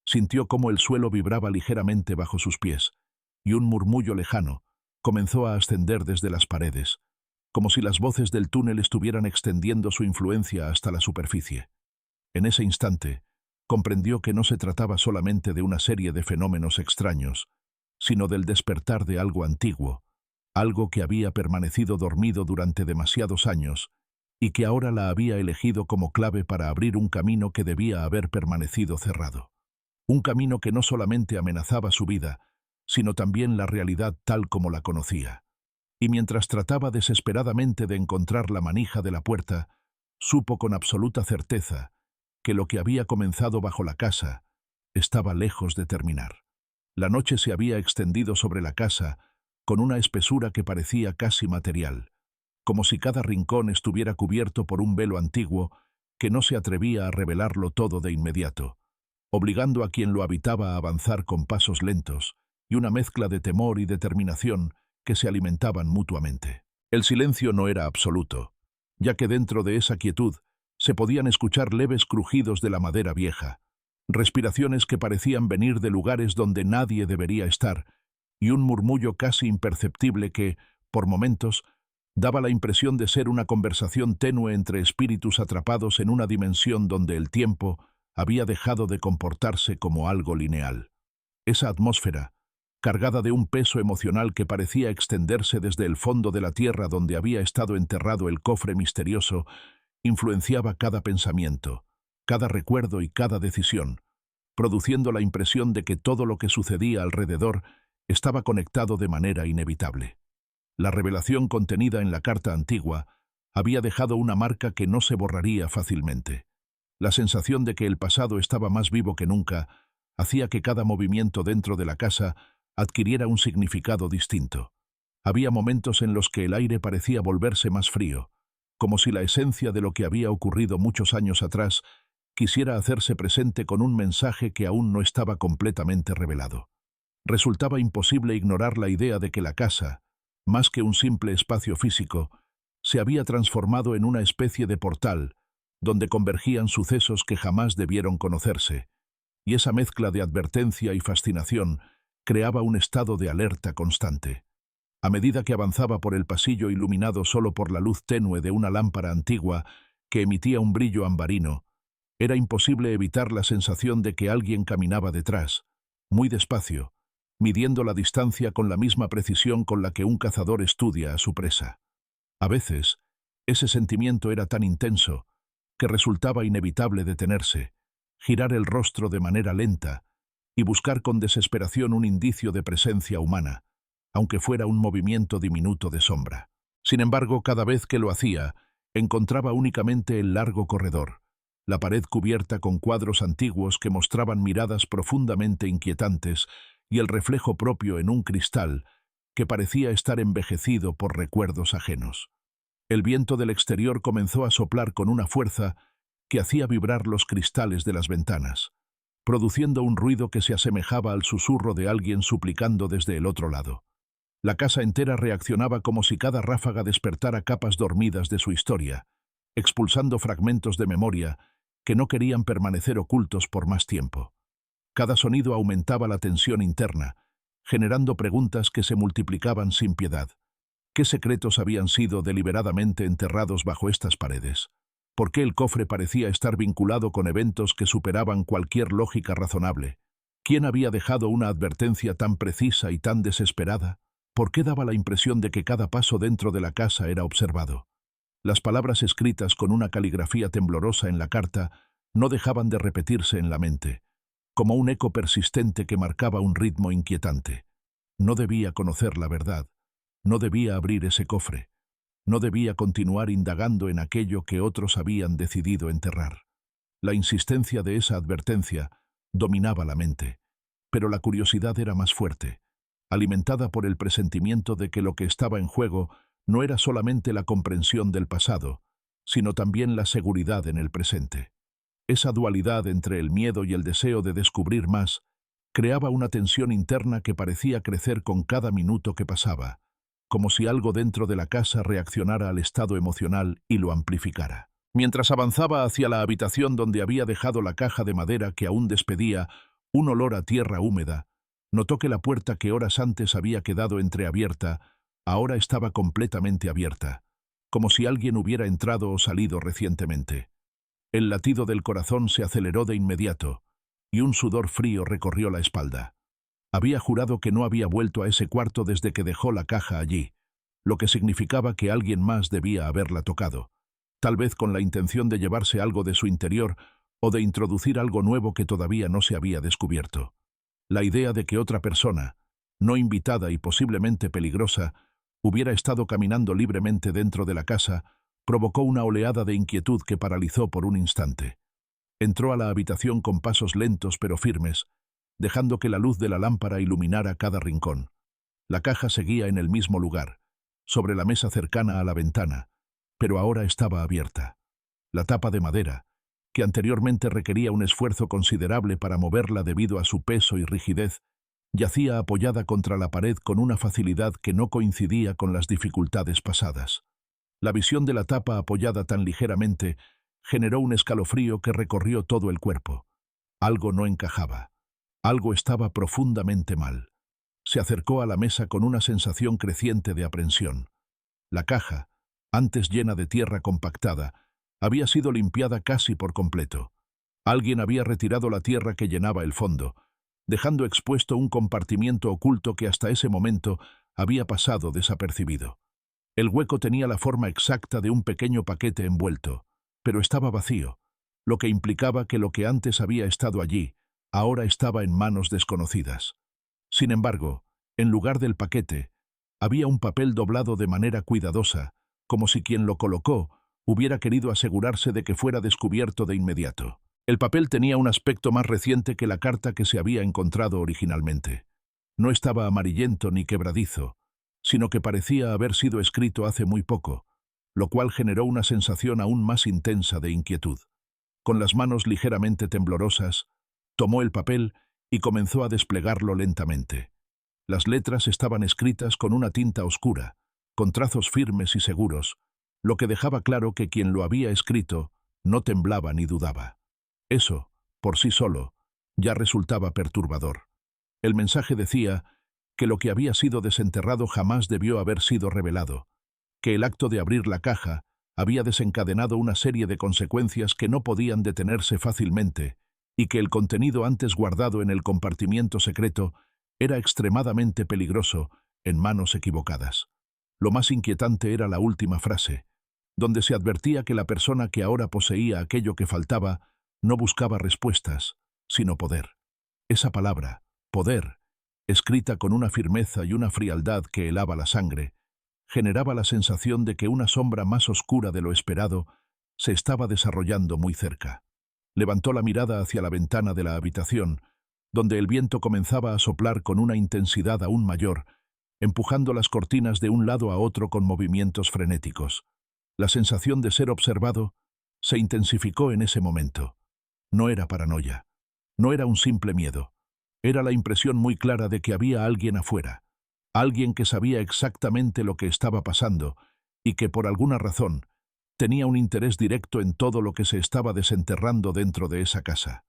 Sintió cómo el suelo vibraba ligeramente bajo sus pies, y un murmullo lejano comenzó a ascender desde las paredes, como si las voces del túnel estuvieran extendiendo su influencia hasta la superficie. En ese instante, comprendió que no se trataba solamente de una serie de fenómenos extraños, sino del despertar de algo antiguo, algo que había permanecido dormido durante demasiados años y que ahora la había elegido como clave para abrir un camino que debía haber permanecido cerrado. Un camino que no solamente amenazaba su vida, sino también la realidad tal como la conocía. Y mientras trataba desesperadamente de encontrar la manija de la puerta, supo con absoluta certeza que lo que había comenzado bajo la casa estaba lejos de terminar. La noche se había extendido sobre la casa con una espesura que parecía casi material, como si cada rincón estuviera cubierto por un velo antiguo que no se atrevía a revelarlo todo de inmediato, obligando a quien lo habitaba a avanzar con pasos lentos y una mezcla de temor y determinación que se alimentaban mutuamente. El silencio no era absoluto, ya que dentro de esa quietud se podían escuchar leves crujidos de la madera vieja, respiraciones que parecían venir de lugares donde nadie debería estar, y un murmullo casi imperceptible que, por momentos, daba la impresión de ser una conversación tenue entre espíritus atrapados en una dimensión donde el tiempo había dejado de comportarse como algo lineal. Esa atmósfera, cargada de un peso emocional que parecía extenderse desde el fondo de la tierra donde había estado enterrado el cofre misterioso, influenciaba cada pensamiento, cada recuerdo y cada decisión, produciendo la impresión de que todo lo que sucedía alrededor estaba conectado de manera inevitable. La revelación contenida en la carta antigua había dejado una marca que no se borraría fácilmente. La sensación de que el pasado estaba más vivo que nunca hacía que cada movimiento dentro de la casa adquiriera un significado distinto. Había momentos en los que el aire parecía volverse más frío, como si la esencia de lo que había ocurrido muchos años atrás quisiera hacerse presente con un mensaje que aún no estaba completamente revelado. Resultaba imposible ignorar la idea de que la casa, más que un simple espacio físico, se había transformado en una especie de portal donde convergían sucesos que jamás debieron conocerse, y esa mezcla de advertencia y fascinación creaba un estado de alerta constante. A medida que avanzaba por el pasillo iluminado solo por la luz tenue de una lámpara antigua que emitía un brillo ambarino, era imposible evitar la sensación de que alguien caminaba detrás, muy despacio, midiendo la distancia con la misma precisión con la que un cazador estudia a su presa. A veces, ese sentimiento era tan intenso que resultaba inevitable detenerse, girar el rostro de manera lenta y buscar con desesperación un indicio de presencia humana, aunque fuera un movimiento diminuto de sombra. Sin embargo, cada vez que lo hacía, encontraba únicamente el largo corredor, la pared cubierta con cuadros antiguos que mostraban miradas profundamente inquietantes y el reflejo propio en un cristal que parecía estar envejecido por recuerdos ajenos. El viento del exterior comenzó a soplar con una fuerza que hacía vibrar los cristales de las ventanas, produciendo un ruido que se asemejaba al susurro de alguien suplicando desde el otro lado. La casa entera reaccionaba como si cada ráfaga despertara capas dormidas de su historia, expulsando fragmentos de memoria que no querían permanecer ocultos por más tiempo. Cada sonido aumentaba la tensión interna, generando preguntas que se multiplicaban sin piedad. ¿Qué secretos habían sido deliberadamente enterrados bajo estas paredes? ¿Por qué el cofre parecía estar vinculado con eventos que superaban cualquier lógica razonable? ¿Quién había dejado una advertencia tan precisa y tan desesperada? ¿Por qué daba la impresión de que cada paso dentro de la casa era observado? Las palabras escritas con una caligrafía temblorosa en la carta no dejaban de repetirse en la mente, como un eco persistente que marcaba un ritmo inquietante. No debía conocer la verdad, no debía abrir ese cofre, no debía continuar indagando en aquello que otros habían decidido enterrar. La insistencia de esa advertencia dominaba la mente, pero la curiosidad era más fuerte, alimentada por el presentimiento de que lo que estaba en juego no era solamente la comprensión del pasado, sino también la seguridad en el presente. Esa dualidad entre el miedo y el deseo de descubrir más creaba una tensión interna que parecía crecer con cada minuto que pasaba, como si algo dentro de la casa reaccionara al estado emocional y lo amplificara. Mientras avanzaba hacia la habitación donde había dejado la caja de madera que aún despedía un olor a tierra húmeda, notó que la puerta que horas antes había quedado entreabierta ahora estaba completamente abierta, como si alguien hubiera entrado o salido recientemente. El latido del corazón se aceleró de inmediato, y un sudor frío recorrió la espalda. Había jurado que no había vuelto a ese cuarto desde que dejó la caja allí, lo que significaba que alguien más debía haberla tocado, tal vez con la intención de llevarse algo de su interior o de introducir algo nuevo que todavía no se había descubierto. La idea de que otra persona, no invitada y posiblemente peligrosa, hubiera estado caminando libremente dentro de la casa, provocó una oleada de inquietud que paralizó por un instante. Entró a la habitación con pasos lentos pero firmes, dejando que la luz de la lámpara iluminara cada rincón. La caja seguía en el mismo lugar, sobre la mesa cercana a la ventana, pero ahora estaba abierta. La tapa de madera, que anteriormente requería un esfuerzo considerable para moverla debido a su peso y rigidez, yacía apoyada contra la pared con una facilidad que no coincidía con las dificultades pasadas. La visión de la tapa apoyada tan ligeramente generó un escalofrío que recorrió todo el cuerpo. Algo no encajaba. Algo estaba profundamente mal. Se acercó a la mesa con una sensación creciente de aprensión. La caja, antes llena de tierra compactada, había sido limpiada casi por completo. Alguien había retirado la tierra que llenaba el fondo, dejando expuesto un compartimiento oculto que hasta ese momento había pasado desapercibido. El hueco tenía la forma exacta de un pequeño paquete envuelto, pero estaba vacío, lo que implicaba que lo que antes había estado allí, ahora estaba en manos desconocidas. Sin embargo, en lugar del paquete, había un papel doblado de manera cuidadosa, como si quien lo colocó hubiera querido asegurarse de que fuera descubierto de inmediato. El papel tenía un aspecto más reciente que la carta que se había encontrado originalmente. No estaba amarillento ni quebradizo, sino que parecía haber sido escrito hace muy poco, lo cual generó una sensación aún más intensa de inquietud. Con las manos ligeramente temblorosas, tomó el papel y comenzó a desplegarlo lentamente. Las letras estaban escritas con una tinta oscura, con trazos firmes y seguros, lo que dejaba claro que quien lo había escrito no temblaba ni dudaba. Eso, por sí solo, ya resultaba perturbador. El mensaje decía que lo que había sido desenterrado jamás debió haber sido revelado, que el acto de abrir la caja había desencadenado una serie de consecuencias que no podían detenerse fácilmente y que el contenido antes guardado en el compartimiento secreto era extremadamente peligroso en manos equivocadas. Lo más inquietante era la última frase, donde se advertía que la persona que ahora poseía aquello que faltaba no buscaba respuestas, sino poder. Esa palabra, poder, escrita con una firmeza y una frialdad que helaba la sangre, generaba la sensación de que una sombra más oscura de lo esperado se estaba desarrollando muy cerca. Levantó la mirada hacia la ventana de la habitación, donde el viento comenzaba a soplar con una intensidad aún mayor, empujando las cortinas de un lado a otro con movimientos frenéticos. La sensación de ser observado se intensificó en ese momento. No era paranoia. No era un simple miedo. Era la impresión muy clara de que había alguien afuera. Alguien que sabía exactamente lo que estaba pasando y que, por alguna razón, tenía un interés directo en todo lo que se estaba desenterrando dentro de esa casa.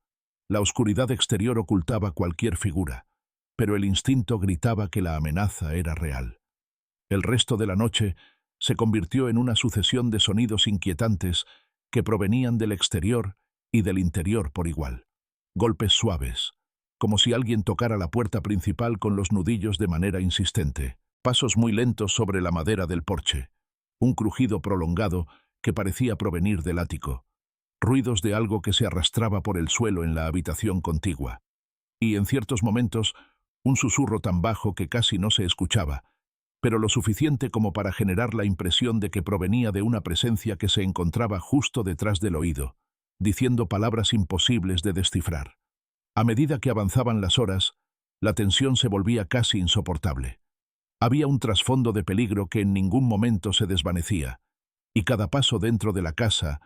La oscuridad exterior ocultaba cualquier figura, pero el instinto gritaba que la amenaza era real. El resto de la noche se convirtió en una sucesión de sonidos inquietantes que provenían del exterior y del interior por igual. Golpes suaves, como si alguien tocara la puerta principal con los nudillos de manera insistente. Pasos muy lentos sobre la madera del porche. Un crujido prolongado que parecía provenir del ático. Ruidos de algo que se arrastraba por el suelo en la habitación contigua. Y, en ciertos momentos, un susurro tan bajo que casi no se escuchaba, pero lo suficiente como para generar la impresión de que provenía de una presencia que se encontraba justo detrás del oído, diciendo palabras imposibles de descifrar. A medida que avanzaban las horas, la tensión se volvía casi insoportable. Había un trasfondo de peligro que en ningún momento se desvanecía, y cada paso dentro de la casa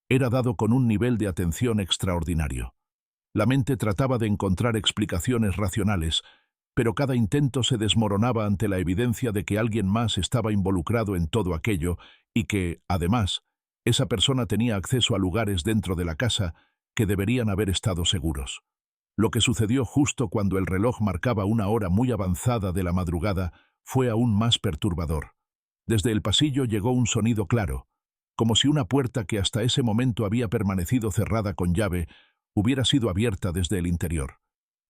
era dado con un nivel de atención extraordinario. La mente trataba de encontrar explicaciones racionales, pero cada intento se desmoronaba ante la evidencia de que alguien más estaba involucrado en todo aquello y que, además, esa persona tenía acceso a lugares dentro de la casa que deberían haber estado seguros. Lo que sucedió justo cuando el reloj marcaba una hora muy avanzada de la madrugada fue aún más perturbador. Desde el pasillo llegó un sonido claro, como si una puerta que hasta ese momento había permanecido cerrada con llave hubiera sido abierta desde el interior.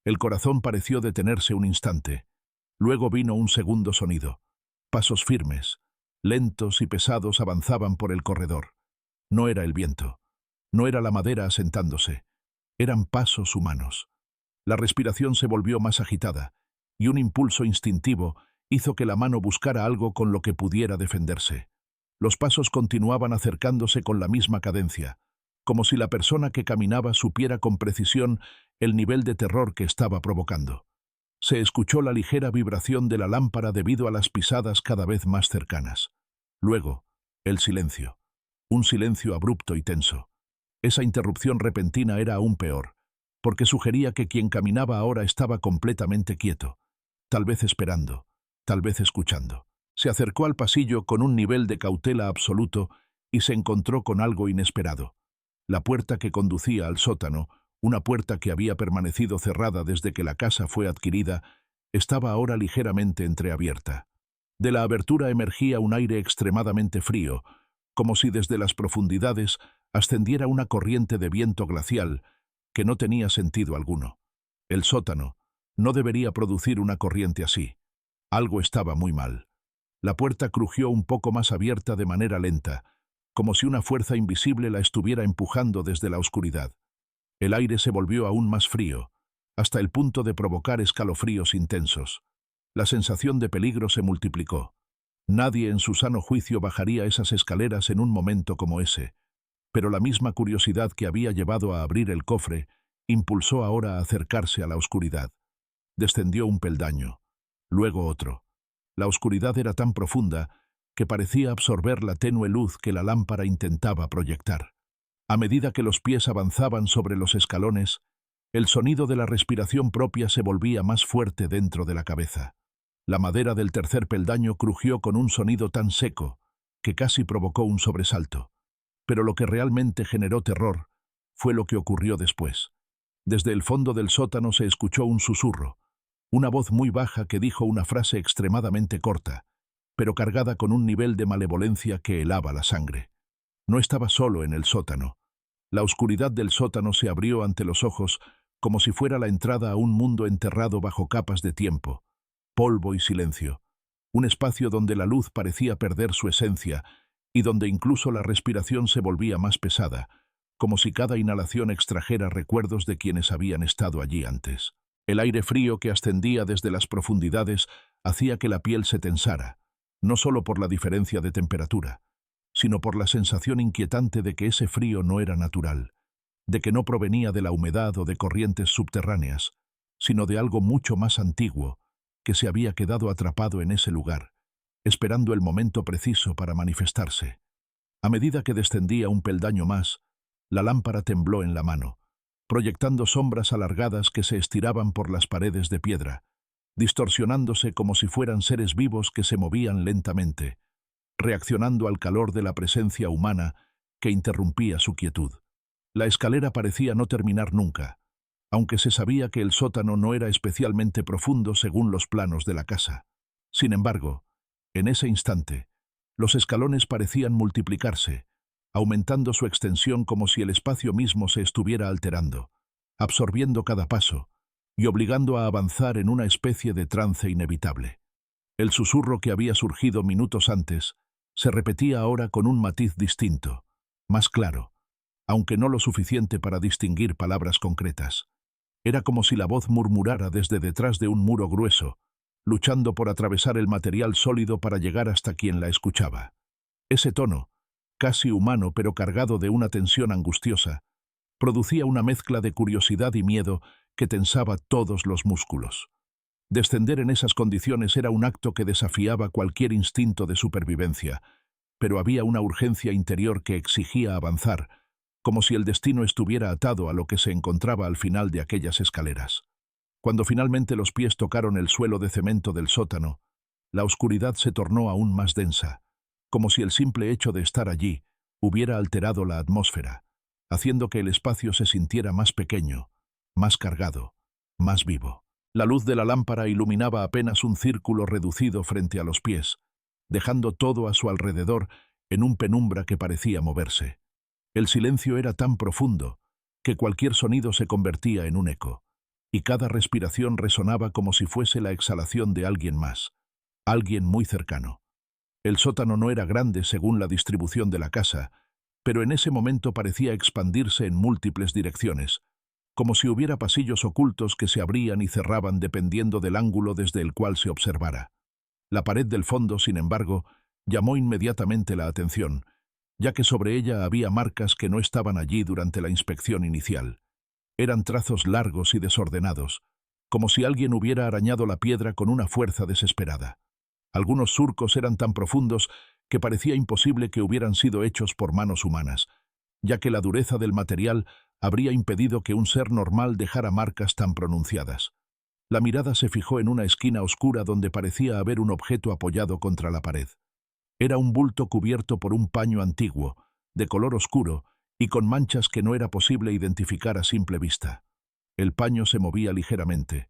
El corazón pareció detenerse un instante. Luego vino un segundo sonido. Pasos firmes, lentos y pesados avanzaban por el corredor. No era el viento. No era la madera asentándose. Eran pasos humanos. La respiración se volvió más agitada, y un impulso instintivo hizo que la mano buscara algo con lo que pudiera defenderse. Los pasos continuaban acercándose con la misma cadencia, como si la persona que caminaba supiera con precisión el nivel de terror que estaba provocando. Se escuchó la ligera vibración de la lámpara debido a las pisadas cada vez más cercanas. Luego, el silencio. Un silencio abrupto y tenso. Esa interrupción repentina era aún peor, porque sugería que quien caminaba ahora estaba completamente quieto, tal vez esperando, tal vez escuchando. Se acercó al pasillo con un nivel de cautela absoluto y se encontró con algo inesperado. La puerta que conducía al sótano, una puerta que había permanecido cerrada desde que la casa fue adquirida, estaba ahora ligeramente entreabierta. De la abertura emergía un aire extremadamente frío, como si desde las profundidades ascendiera una corriente de viento glacial que no tenía sentido alguno. El sótano no debería producir una corriente así. Algo estaba muy mal. La puerta crujió un poco más abierta de manera lenta, como si una fuerza invisible la estuviera empujando desde la oscuridad. El aire se volvió aún más frío, hasta el punto de provocar escalofríos intensos. La sensación de peligro se multiplicó. Nadie en su sano juicio bajaría esas escaleras en un momento como ese, pero la misma curiosidad que había llevado a abrir el cofre impulsó ahora a acercarse a la oscuridad. Descendió un peldaño, luego otro. La oscuridad era tan profunda que parecía absorber la tenue luz que la lámpara intentaba proyectar. A medida que los pies avanzaban sobre los escalones, el sonido de la respiración propia se volvía más fuerte dentro de la cabeza. La madera del tercer peldaño crujió con un sonido tan seco que casi provocó un sobresalto. Pero lo que realmente generó terror fue lo que ocurrió después. Desde el fondo del sótano se escuchó un susurro, una voz muy baja que dijo una frase extremadamente corta, pero cargada con un nivel de malevolencia que helaba la sangre. No estaba solo en el sótano. La oscuridad del sótano se abrió ante los ojos como si fuera la entrada a un mundo enterrado bajo capas de tiempo, polvo y silencio, un espacio donde la luz parecía perder su esencia y donde incluso la respiración se volvía más pesada, como si cada inhalación extrajera recuerdos de quienes habían estado allí antes. El aire frío que ascendía desde las profundidades hacía que la piel se tensara, no solo por la diferencia de temperatura, sino por la sensación inquietante de que ese frío no era natural, de que no provenía de la humedad o de corrientes subterráneas, sino de algo mucho más antiguo que se había quedado atrapado en ese lugar, esperando el momento preciso para manifestarse. A medida que descendía un peldaño más, La lámpara tembló en la mano, proyectando sombras alargadas que se estiraban por las paredes de piedra, distorsionándose como si fueran seres vivos que se movían lentamente, reaccionando al calor de la presencia humana que interrumpía su quietud. La escalera parecía no terminar nunca, aunque se sabía que el sótano no era especialmente profundo según los planos de la casa. Sin embargo, en ese instante, los escalones parecían multiplicarse, aumentando su extensión como si el espacio mismo se estuviera alterando, absorbiendo cada paso y obligando a avanzar en una especie de trance inevitable. El susurro que había surgido minutos antes se repetía ahora con un matiz distinto, más claro, aunque no lo suficiente para distinguir palabras concretas. Era como si la voz murmurara desde detrás de un muro grueso, luchando por atravesar el material sólido para llegar hasta quien la escuchaba. Ese tono, casi humano pero cargado de una tensión angustiosa, producía una mezcla de curiosidad y miedo que tensaba todos los músculos. Descender en esas condiciones era un acto que desafiaba cualquier instinto de supervivencia, pero había una urgencia interior que exigía avanzar, como si el destino estuviera atado a lo que se encontraba al final de aquellas escaleras. Cuando finalmente los pies tocaron el suelo de cemento del sótano, la oscuridad se tornó aún más densa, como si el simple hecho de estar allí hubiera alterado la atmósfera, haciendo que el espacio se sintiera más pequeño, más cargado, más vivo. La luz de la lámpara iluminaba apenas un círculo reducido frente a los pies, dejando todo a su alrededor en un penumbra que parecía moverse. El silencio era tan profundo que cualquier sonido se convertía en un eco, y cada respiración resonaba como si fuese la exhalación de alguien más, alguien muy cercano. El sótano no era grande según la distribución de la casa, pero en ese momento parecía expandirse en múltiples direcciones, como si hubiera pasillos ocultos que se abrían y cerraban dependiendo del ángulo desde el cual se observara. La pared del fondo, sin embargo, llamó inmediatamente la atención, ya que sobre ella había marcas que no estaban allí durante la inspección inicial. Eran trazos largos y desordenados, como si alguien hubiera arañado la piedra con una fuerza desesperada. Algunos surcos eran tan profundos que parecía imposible que hubieran sido hechos por manos humanas, ya que la dureza del material habría impedido que un ser normal dejara marcas tan pronunciadas. La mirada se fijó en una esquina oscura donde parecía haber un objeto apoyado contra la pared. Era un bulto cubierto por un paño antiguo, de color oscuro y con manchas que no era posible identificar a simple vista. El paño se movía ligeramente,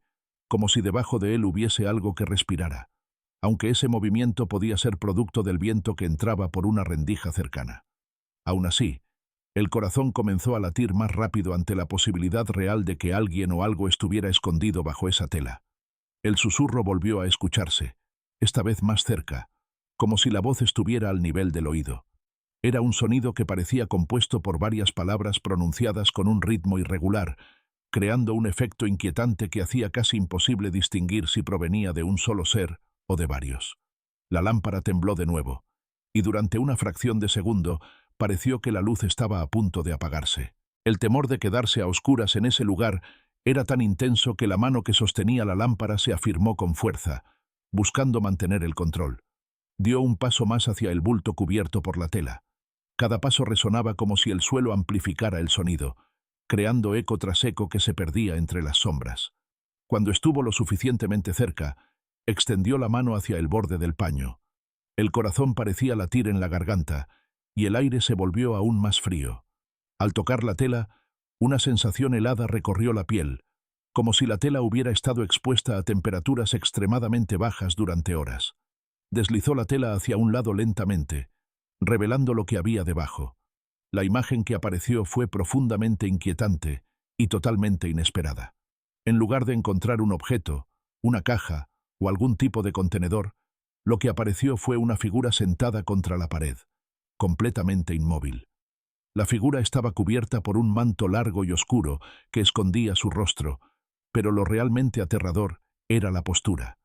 como si debajo de él hubiese algo que respirara, aunque ese movimiento podía ser producto del viento que entraba por una rendija cercana. Aún así, el corazón comenzó a latir más rápido ante la posibilidad real de que alguien o algo estuviera escondido bajo esa tela. El susurro volvió a escucharse, esta vez más cerca, como si la voz estuviera al nivel del oído. Era un sonido que parecía compuesto por varias palabras pronunciadas con un ritmo irregular, creando un efecto inquietante que hacía casi imposible distinguir si provenía de un solo ser o de varios. La lámpara tembló de nuevo, y durante una fracción de segundo pareció que la luz estaba a punto de apagarse. El temor de quedarse a oscuras en ese lugar era tan intenso que la mano que sostenía la lámpara se afirmó con fuerza, buscando mantener el control. Dio un paso más hacia el bulto cubierto por la tela. Cada paso resonaba como si el suelo amplificara el sonido, creando eco tras eco que se perdía entre las sombras. Cuando estuvo lo suficientemente cerca, extendió la mano hacia el borde del paño. El corazón parecía latir en la garganta, y el aire se volvió aún más frío. Al tocar la tela, una sensación helada recorrió la piel, como si la tela hubiera estado expuesta a temperaturas extremadamente bajas durante horas. Deslizó la tela hacia un lado lentamente, revelando lo que había debajo. La imagen que apareció fue profundamente inquietante y totalmente inesperada. En lugar de encontrar un objeto, una caja o algún tipo de contenedor, lo que apareció fue una figura sentada contra la pared, completamente inmóvil. La figura estaba cubierta por un manto largo y oscuro que escondía su rostro, pero lo realmente aterrador era la postura.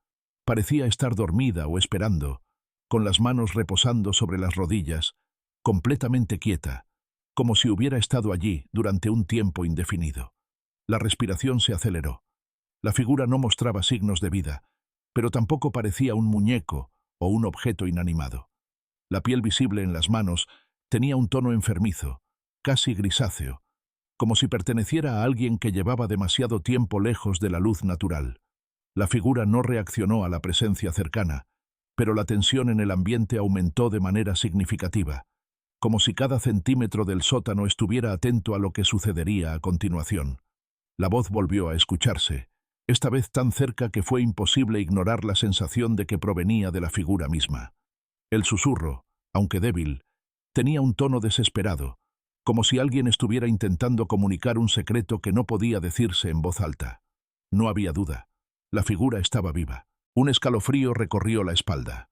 Parecía estar dormida o esperando, con las manos reposando sobre las rodillas, completamente quieta, como si hubiera estado allí durante un tiempo indefinido. La respiración se aceleró. La figura no mostraba signos de vida, pero tampoco parecía un muñeco o un objeto inanimado. La piel visible en las manos tenía un tono enfermizo, casi grisáceo, como si perteneciera a alguien que llevaba demasiado tiempo lejos de la luz natural. La figura no reaccionó a la presencia cercana, pero la tensión en el ambiente aumentó de manera significativa, como si cada centímetro del sótano estuviera atento a lo que sucedería a continuación. La voz volvió a escucharse, esta vez tan cerca que fue imposible ignorar la sensación de que provenía de la figura misma. El susurro, aunque débil, tenía un tono desesperado, como si alguien estuviera intentando comunicar un secreto que no podía decirse en voz alta. No había duda. La figura estaba viva. Un escalofrío recorrió la espalda.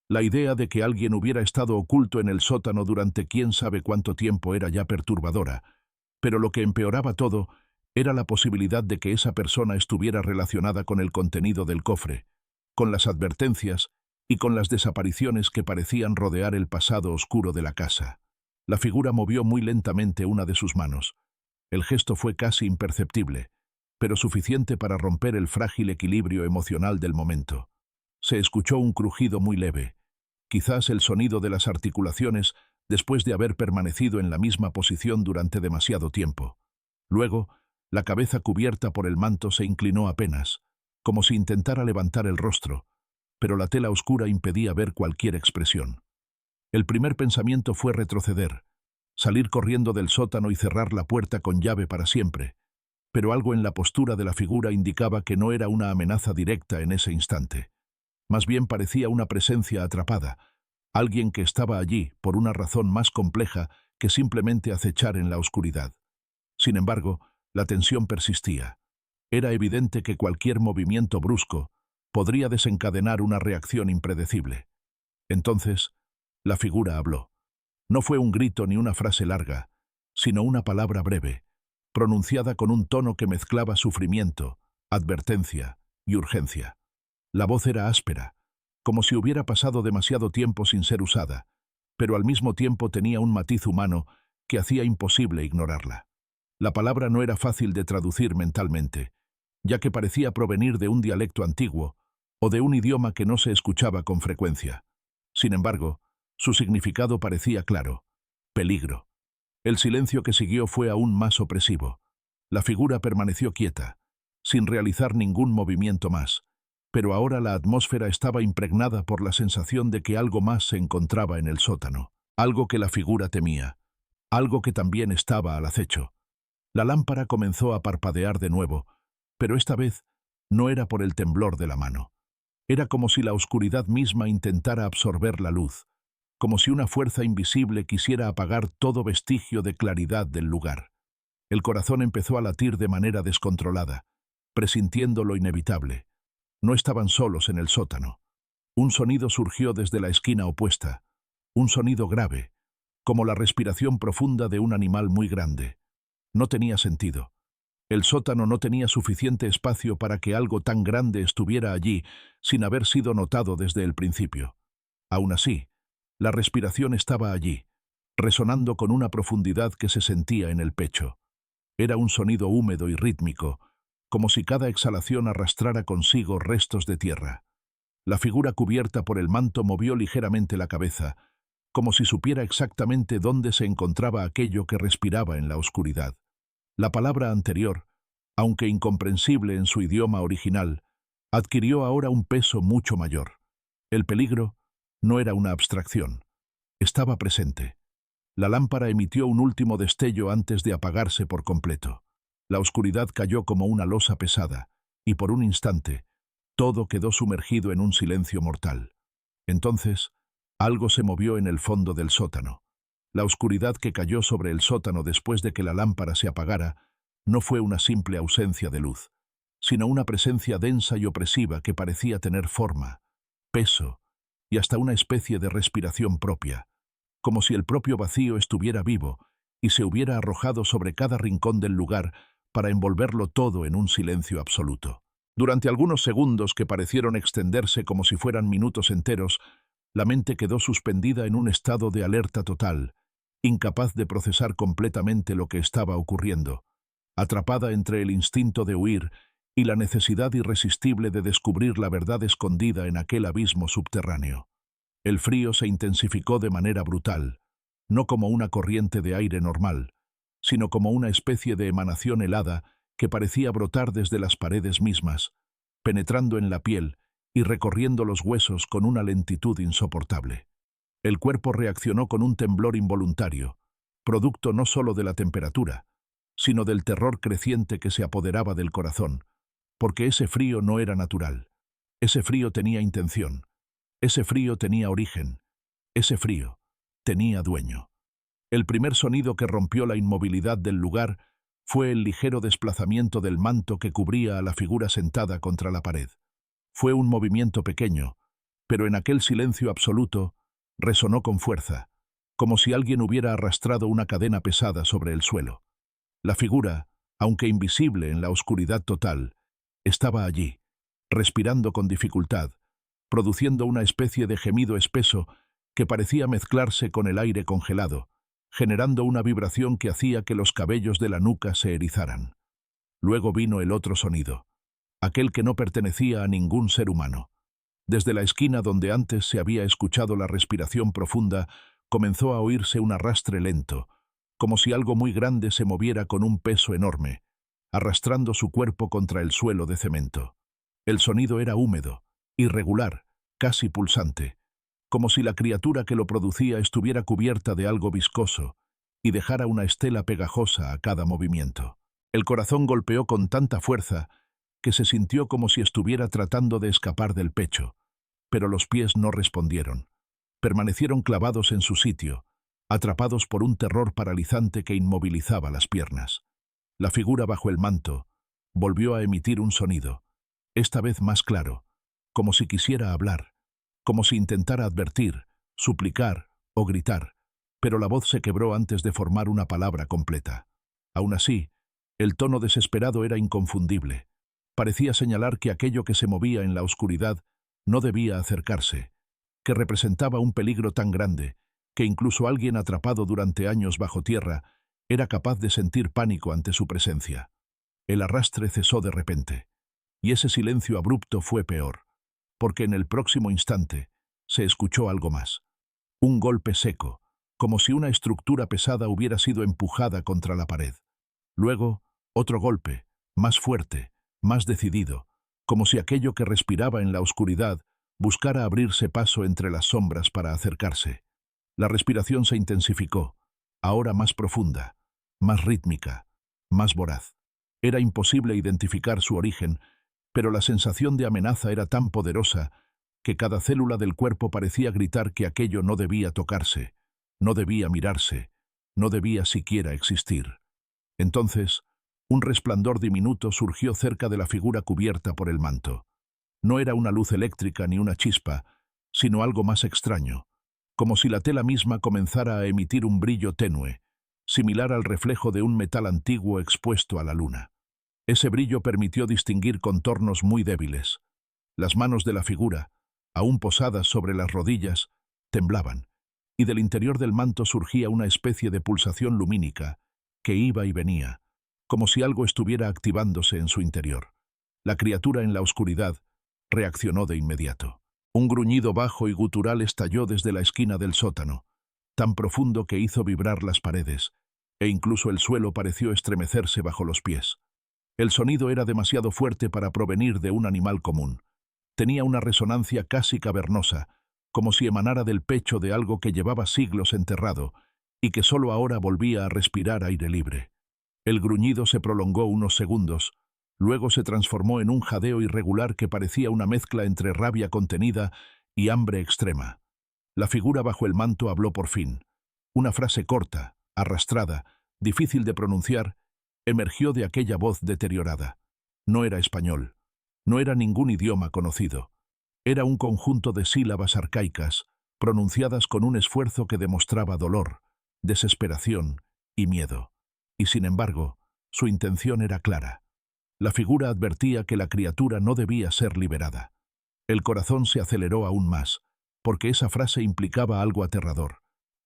La idea de que alguien hubiera estado oculto en el sótano durante quién sabe cuánto tiempo era ya perturbadora, pero lo que empeoraba todo era la posibilidad de que esa persona estuviera relacionada con el contenido del cofre, con las advertencias y con las desapariciones que parecían rodear el pasado oscuro de la casa. La figura movió muy lentamente una de sus manos. El gesto fue casi imperceptible, pero suficiente para romper el frágil equilibrio emocional del momento. Se escuchó un crujido muy leve, quizás el sonido de las articulaciones después de haber permanecido en la misma posición durante demasiado tiempo. Luego, la cabeza cubierta por el manto se inclinó apenas, como si intentara levantar el rostro, pero la tela oscura impedía ver cualquier expresión. El primer pensamiento fue retroceder, salir corriendo del sótano y cerrar la puerta con llave para siempre, pero algo en la postura de la figura indicaba que no era una amenaza directa en ese instante. Más bien parecía una presencia atrapada, alguien que estaba allí por una razón más compleja que simplemente acechar en la oscuridad. Sin embargo, la tensión persistía. Era evidente que cualquier movimiento brusco podría desencadenar una reacción impredecible. Entonces, la figura habló. No fue un grito ni una frase larga, sino una palabra breve, pronunciada con un tono que mezclaba sufrimiento, advertencia y urgencia. La voz era áspera, como si hubiera pasado demasiado tiempo sin ser usada, pero al mismo tiempo tenía un matiz humano que hacía imposible ignorarla. La palabra no era fácil de traducir mentalmente, ya que parecía provenir de un dialecto antiguo o de un idioma que no se escuchaba con frecuencia. Sin embargo, su significado parecía claro: peligro. El silencio que siguió fue aún más opresivo. La figura permaneció quieta, sin realizar ningún movimiento más, pero ahora la atmósfera estaba impregnada por la sensación de que algo más se encontraba en el sótano, algo que la figura temía, algo que también estaba al acecho. La lámpara comenzó a parpadear de nuevo, pero esta vez no era por el temblor de la mano. Era como si la oscuridad misma intentara absorber la luz, como si una fuerza invisible quisiera apagar todo vestigio de claridad del lugar. El corazón empezó a latir de manera descontrolada, presintiendo lo inevitable. No estaban solos en el sótano. Un sonido surgió desde la esquina opuesta, un sonido grave, como la respiración profunda de un animal muy grande. No tenía sentido. El sótano no tenía suficiente espacio para que algo tan grande estuviera allí sin haber sido notado desde el principio. Aún así, la respiración estaba allí, resonando con una profundidad que se sentía en el pecho. Era un sonido húmedo y rítmico, como si cada exhalación arrastrara consigo restos de tierra. La figura cubierta por el manto movió ligeramente la cabeza, como si supiera exactamente dónde se encontraba aquello que respiraba en la oscuridad. La palabra anterior, aunque incomprensible en su idioma original, adquirió ahora un peso mucho mayor. El peligro no era una abstracción. Estaba presente. La lámpara emitió un último destello antes de apagarse por completo. La oscuridad cayó como una losa pesada, y por un instante, todo quedó sumergido en un silencio mortal. Entonces, algo se movió en el fondo del sótano. La oscuridad que cayó sobre el sótano después de que la lámpara se apagara no fue una simple ausencia de luz, sino una presencia densa y opresiva que parecía tener forma, peso y hasta una especie de respiración propia, como si el propio vacío estuviera vivo y se hubiera arrojado sobre cada rincón del lugar para envolverlo todo en un silencio absoluto. Durante algunos segundos que parecieron extenderse como si fueran minutos enteros, la mente quedó suspendida en un estado de alerta total, incapaz de procesar completamente lo que estaba ocurriendo, atrapada entre el instinto de huir y la necesidad irresistible de descubrir la verdad escondida en aquel abismo subterráneo. El frío se intensificó de manera brutal, no como una corriente de aire normal, sino como una especie de emanación helada que parecía brotar desde las paredes mismas, penetrando en la piel y recorriendo los huesos con una lentitud insoportable. El cuerpo reaccionó con un temblor involuntario, producto no solo de la temperatura, sino del terror creciente que se apoderaba del corazón, porque ese frío no era natural. Ese frío tenía intención. Ese frío tenía origen. Ese frío tenía dueño. El primer sonido que rompió la inmovilidad del lugar fue el ligero desplazamiento del manto que cubría a la figura sentada contra la pared. Fue un movimiento pequeño, pero en aquel silencio absoluto resonó con fuerza, como si alguien hubiera arrastrado una cadena pesada sobre el suelo. La figura, aunque invisible en la oscuridad total, estaba allí, respirando con dificultad, produciendo una especie de gemido espeso que parecía mezclarse con el aire congelado, generando una vibración que hacía que los cabellos de la nuca se erizaran. Luego vino el otro sonido, aquel que no pertenecía a ningún ser humano. Desde la esquina donde antes se había escuchado la respiración profunda, comenzó a oírse un arrastre lento, como si algo muy grande se moviera con un peso enorme, arrastrando su cuerpo contra el suelo de cemento. El sonido era húmedo, irregular, casi pulsante, como si la criatura que lo producía estuviera cubierta de algo viscoso y dejara una estela pegajosa a cada movimiento. El corazón golpeó con tanta fuerza que se sintió como si estuviera tratando de escapar del pecho, pero los pies no respondieron. Permanecieron clavados en su sitio, atrapados por un terror paralizante que inmovilizaba las piernas. La figura bajo el manto volvió a emitir un sonido, esta vez más claro, como si quisiera hablar, como si intentara advertir, suplicar o gritar, pero la voz se quebró antes de formar una palabra completa. Aún así, el tono desesperado era inconfundible. Parecía señalar que aquello que se movía en la oscuridad no debía acercarse, que representaba un peligro tan grande que incluso alguien atrapado durante años bajo tierra era capaz de sentir pánico ante su presencia. El arrastre cesó de repente, y ese silencio abrupto fue peor, porque en el próximo instante se escuchó algo más. Un golpe seco, como si una estructura pesada hubiera sido empujada contra la pared. Luego, otro golpe, más fuerte, más decidido, como si aquello que respiraba en la oscuridad buscara abrirse paso entre las sombras para acercarse. La respiración se intensificó, ahora más profunda, más rítmica, más voraz. Era imposible identificar su origen, pero la sensación de amenaza era tan poderosa que cada célula del cuerpo parecía gritar que aquello no debía tocarse, no debía mirarse, no debía siquiera existir. Entonces, un resplandor diminuto surgió cerca de la figura cubierta por el manto. No era una luz eléctrica ni una chispa, sino algo más extraño, como si la tela misma comenzara a emitir un brillo tenue, similar al reflejo de un metal antiguo expuesto a la luna. Ese brillo permitió distinguir contornos muy débiles. Las manos de la figura, aún posadas sobre las rodillas, temblaban, y del interior del manto surgía una especie de pulsación lumínica que iba y venía, como si algo estuviera activándose en su interior. La criatura en la oscuridad reaccionó de inmediato. Un gruñido bajo y gutural estalló desde la esquina del sótano, tan profundo que hizo vibrar las paredes, e incluso el suelo pareció estremecerse bajo los pies. El sonido era demasiado fuerte para provenir de un animal común. Tenía una resonancia casi cavernosa, como si emanara del pecho de algo que llevaba siglos enterrado y que solo ahora volvía a respirar aire libre. El gruñido se prolongó unos segundos, luego se transformó en un jadeo irregular que parecía una mezcla entre rabia contenida y hambre extrema. La figura bajo el manto habló por fin. Una frase corta, arrastrada, difícil de pronunciar, emergió de aquella voz deteriorada. No era español, no era ningún idioma conocido. Era un conjunto de sílabas arcaicas, pronunciadas con un esfuerzo que demostraba dolor, desesperación y miedo. Y sin embargo, su intención era clara. La figura advertía que la criatura no debía ser liberada. El corazón se aceleró aún más, porque esa frase implicaba algo aterrador.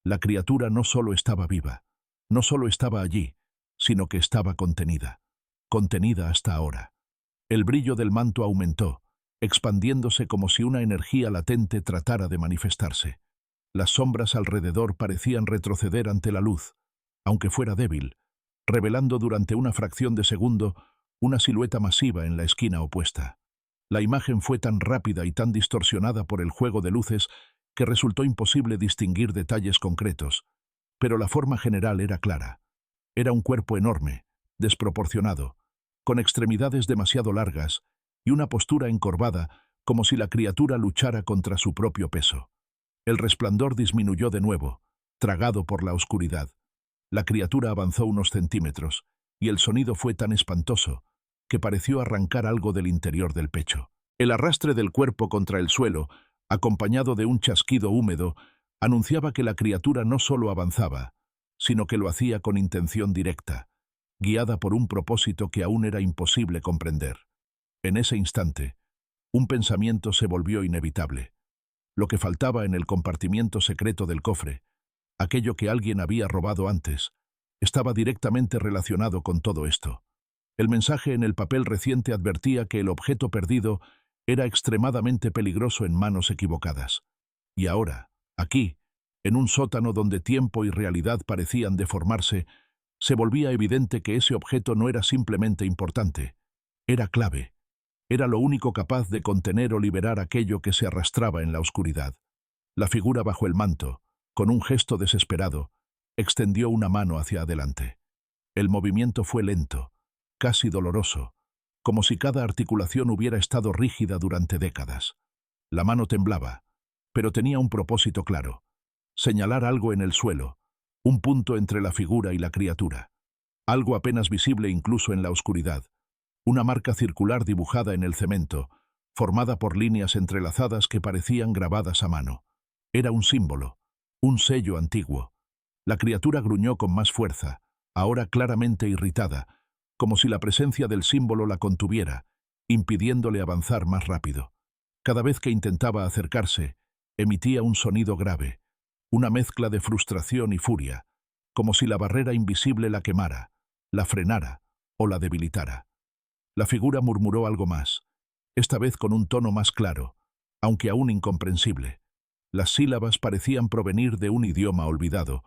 La criatura no solo estaba viva, no solo estaba allí, sino que estaba contenida. Contenida hasta ahora. El brillo del manto aumentó, expandiéndose como si una energía latente tratara de manifestarse. Las sombras alrededor parecían retroceder ante la luz, aunque fuera débil, revelando durante una fracción de segundo una silueta masiva en la esquina opuesta. La imagen fue tan rápida y tan distorsionada por el juego de luces que resultó imposible distinguir detalles concretos, pero la forma general era clara. Era un cuerpo enorme, desproporcionado, con extremidades demasiado largas y una postura encorvada como si la criatura luchara contra su propio peso. El resplandor disminuyó de nuevo, tragado por la oscuridad. La criatura avanzó unos centímetros, y el sonido fue tan espantoso que pareció arrancar algo del interior del pecho. El arrastre del cuerpo contra el suelo, acompañado de un chasquido húmedo, anunciaba que la criatura no solo avanzaba, sino que lo hacía con intención directa, guiada por un propósito que aún era imposible comprender. En ese instante, un pensamiento se volvió inevitable. Lo que faltaba en el compartimiento secreto del cofre, aquello que alguien había robado antes, estaba directamente relacionado con todo esto. El mensaje en el papel reciente advertía que el objeto perdido era extremadamente peligroso en manos equivocadas. Y ahora, aquí, en un sótano donde tiempo y realidad parecían deformarse, se volvía evidente que ese objeto no era simplemente importante, era clave. Era lo único capaz de contener o liberar aquello que se arrastraba en la oscuridad. La figura bajo el manto, con un gesto desesperado, extendió una mano hacia adelante. El movimiento fue lento, casi doloroso, como si cada articulación hubiera estado rígida durante décadas. La mano temblaba, pero tenía un propósito claro: señalar algo en el suelo, un punto entre la figura y la criatura. Algo apenas visible incluso en la oscuridad. Una marca circular dibujada en el cemento, formada por líneas entrelazadas que parecían grabadas a mano. Era un símbolo, un sello antiguo. La criatura gruñó con más fuerza, ahora claramente irritada, como si la presencia del símbolo la contuviera, impidiéndole avanzar más rápido. Cada vez que intentaba acercarse, emitía un sonido grave, una mezcla de frustración y furia, como si la barrera invisible la quemara, la frenara o la debilitara. La figura murmuró algo más, esta vez con un tono más claro, aunque aún incomprensible. Las sílabas parecían provenir de un idioma olvidado,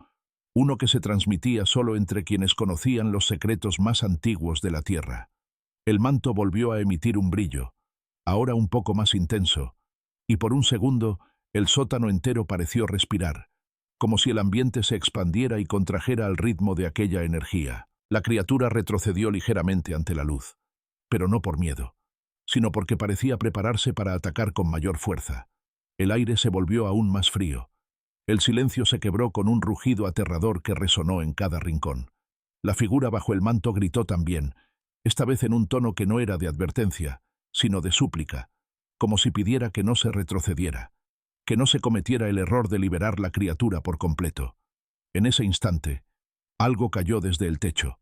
uno que se transmitía solo entre quienes conocían los secretos más antiguos de la Tierra. El manto volvió a emitir un brillo, ahora un poco más intenso, y por un segundo el sótano entero pareció respirar, como si el ambiente se expandiera y contrajera al ritmo de aquella energía. La criatura retrocedió ligeramente ante la luz, pero no por miedo, sino porque parecía prepararse para atacar con mayor fuerza. El aire se volvió aún más frío. El silencio se quebró con un rugido aterrador que resonó en cada rincón. La figura bajo el manto gritó también, esta vez en un tono que no era de advertencia, sino de súplica, como si pidiera que no se retrocediera, que no se cometiera el error de liberar la criatura por completo. En ese instante, algo cayó desde el techo.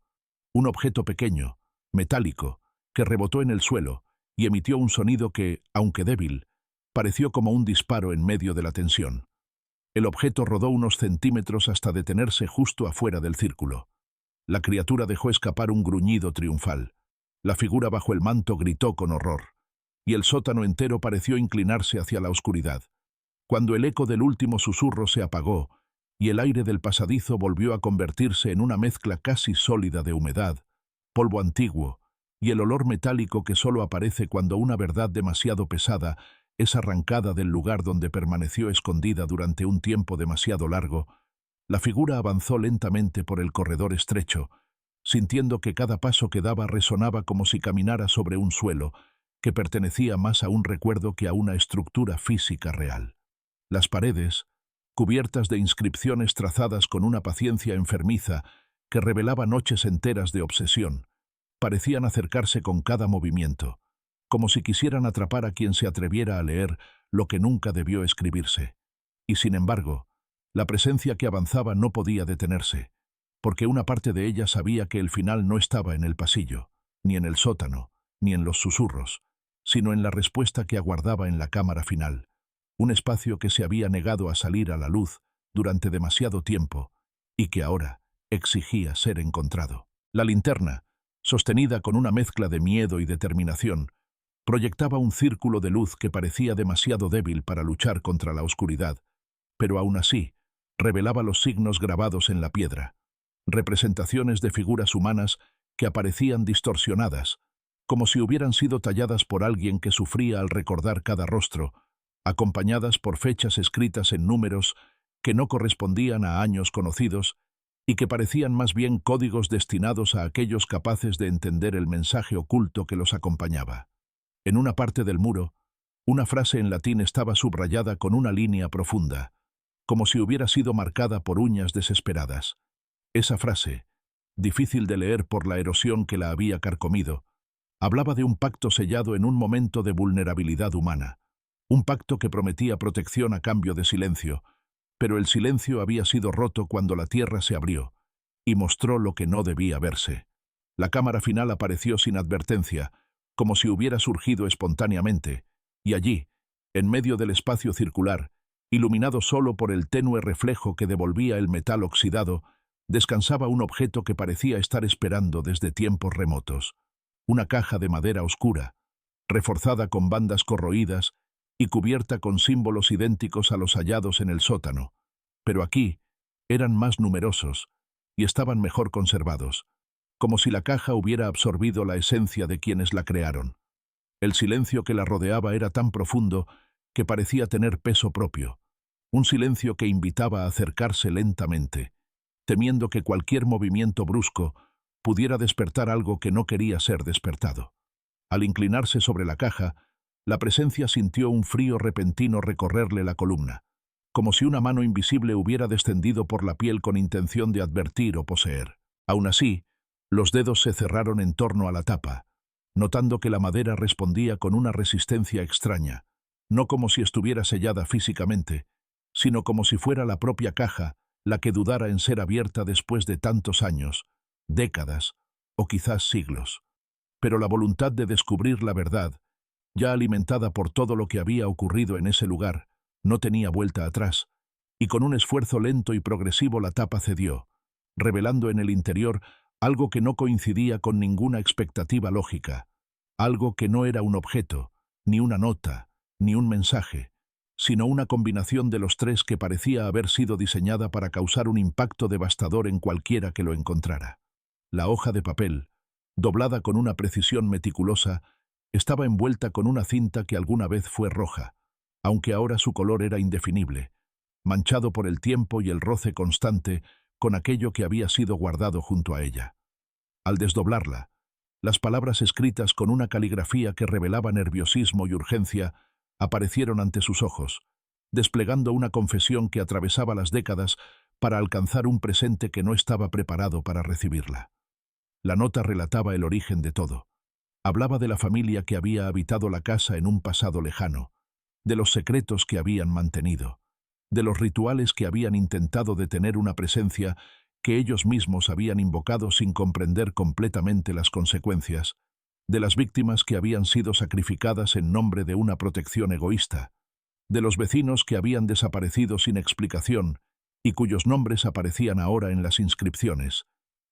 Un objeto pequeño, metálico, que rebotó en el suelo y emitió un sonido que, aunque débil, pareció como un disparo en medio de la tensión. El objeto rodó unos centímetros hasta detenerse justo afuera del círculo. La criatura dejó escapar un gruñido triunfal. La figura bajo el manto gritó con horror, y el sótano entero pareció inclinarse hacia la oscuridad. Cuando el eco del último susurro se apagó y el aire del pasadizo volvió a convertirse en una mezcla casi sólida de humedad, polvo antiguo y el olor metálico que solo aparece cuando una verdad demasiado pesada es arrancada del lugar donde permaneció escondida durante un tiempo demasiado largo, la figura avanzó lentamente por el corredor estrecho, sintiendo que cada paso que daba resonaba como si caminara sobre un suelo que pertenecía más a un recuerdo que a una estructura física real. Las paredes, cubiertas de inscripciones trazadas con una paciencia enfermiza que revelaba noches enteras de obsesión, parecían acercarse con cada movimiento, como si quisieran atrapar a quien se atreviera a leer lo que nunca debió escribirse. Y sin embargo, la presencia que avanzaba no podía detenerse, porque una parte de ella sabía que el final no estaba en el pasillo, ni en el sótano, ni en los susurros, sino en la respuesta que aguardaba en la cámara final, un espacio que se había negado a salir a la luz durante demasiado tiempo y que ahora exigía ser encontrado. La linterna, sostenida con una mezcla de miedo y determinación, proyectaba un círculo de luz que parecía demasiado débil para luchar contra la oscuridad, pero aún así revelaba los signos grabados en la piedra. representaciones de figuras humanas que aparecían distorsionadas, como si hubieran sido talladas por alguien que sufría al recordar cada rostro, acompañadas por fechas escritas en números que no correspondían a años conocidos y que parecían más bien códigos destinados a aquellos capaces de entender el mensaje oculto que los acompañaba. En una parte del muro, una frase en latín estaba subrayada con una línea profunda, como si hubiera sido marcada por uñas desesperadas. Esa frase, difícil de leer por la erosión que la había carcomido, hablaba de un pacto sellado en un momento de vulnerabilidad humana, un pacto que prometía protección a cambio de silencio, pero el silencio había sido roto cuando la tierra se abrió y mostró lo que no debía verse. La cámara final apareció sin advertencia, como si hubiera surgido espontáneamente, y allí, en medio del espacio circular, iluminado solo por el tenue reflejo que devolvía el metal oxidado, descansaba un objeto que parecía estar esperando desde tiempos remotos. Una caja de madera oscura, reforzada con bandas corroídas y cubierta con símbolos idénticos a los hallados en el sótano, pero aquí eran más numerosos y estaban mejor conservados, como si la caja hubiera absorbido la esencia de quienes la crearon. El silencio que la rodeaba era tan profundo que parecía tener peso propio, un silencio que invitaba a acercarse lentamente, temiendo que cualquier movimiento brusco pudiera despertar algo que no quería ser despertado. Al inclinarse sobre la caja, la presencia sintió un frío repentino recorrerle la columna, como si una mano invisible hubiera descendido por la piel con intención de advertir o poseer. Aún así, los dedos se cerraron en torno a la tapa, notando que la madera respondía con una resistencia extraña, no como si estuviera sellada físicamente, sino como si fuera la propia caja la que dudara en ser abierta después de tantos años, décadas o quizás siglos. Pero la voluntad de descubrir la verdad, ya alimentada por todo lo que había ocurrido en ese lugar, no tenía vuelta atrás, y con un esfuerzo lento y progresivo la tapa cedió, revelando en el interior algo que no coincidía con ninguna expectativa lógica, algo que no era un objeto, ni una nota, ni un mensaje, sino una combinación de los tres que parecía haber sido diseñada para causar un impacto devastador en cualquiera que lo encontrara. La hoja de papel, doblada con una precisión meticulosa, estaba envuelta con una cinta que alguna vez fue roja, aunque ahora su color era indefinible, manchado por el tiempo y el roce constante con aquello que había sido guardado junto a ella. Al desdoblarla, las palabras escritas con una caligrafía que revelaba nerviosismo y urgencia aparecieron ante sus ojos, desplegando una confesión que atravesaba las décadas para alcanzar un presente que no estaba preparado para recibirla. La nota relataba el origen de todo. Hablaba de la familia que había habitado la casa en un pasado lejano, de los secretos que habían mantenido, de los rituales que habían intentado detener una presencia que ellos mismos habían invocado sin comprender completamente las consecuencias, de las víctimas que habían sido sacrificadas en nombre de una protección egoísta, de los vecinos que habían desaparecido sin explicación y cuyos nombres aparecían ahora en las inscripciones,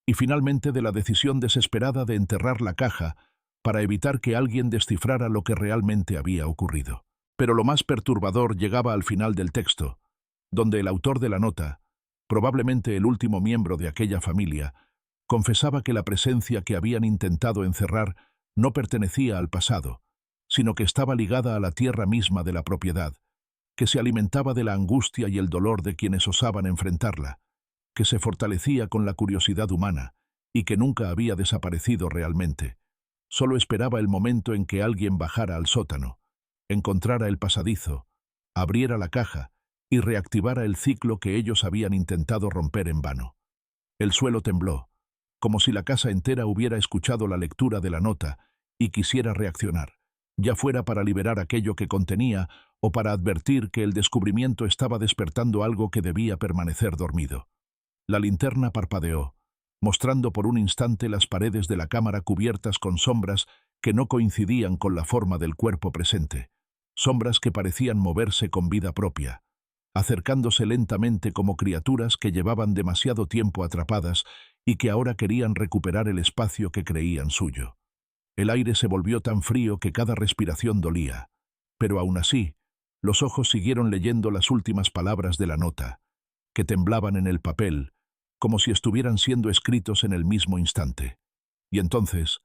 y finalmente de la decisión desesperada de enterrar la caja para evitar que alguien descifrara lo que realmente había ocurrido. Pero lo más perturbador llegaba al final del texto, donde el autor de la nota, probablemente el último miembro de aquella familia, confesaba que la presencia que habían intentado encerrar no pertenecía al pasado, sino que estaba ligada a la tierra misma de la propiedad, que se alimentaba de la angustia y el dolor de quienes osaban enfrentarla, que se fortalecía con la curiosidad humana y que nunca había desaparecido realmente. Solo esperaba el momento en que alguien bajara al sótano, encontrara el pasadizo, abriera la caja y reactivara el ciclo que ellos habían intentado romper en vano. El suelo tembló, como si la casa entera hubiera escuchado la lectura de la nota y quisiera reaccionar, ya fuera para liberar aquello que contenía o para advertir que el descubrimiento estaba despertando algo que debía permanecer dormido. La linterna parpadeó, mostrando por un instante las paredes de la cámara cubiertas con sombras que no coincidían con la forma del cuerpo presente, sombras que parecían moverse con vida propia, acercándose lentamente como criaturas que llevaban demasiado tiempo atrapadas y que ahora querían recuperar el espacio que creían suyo. El aire se volvió tan frío que cada respiración dolía, pero aún así, los ojos siguieron leyendo las últimas palabras de la nota, que temblaban en el papel, como si estuvieran siendo escritos en el mismo instante. Y entonces,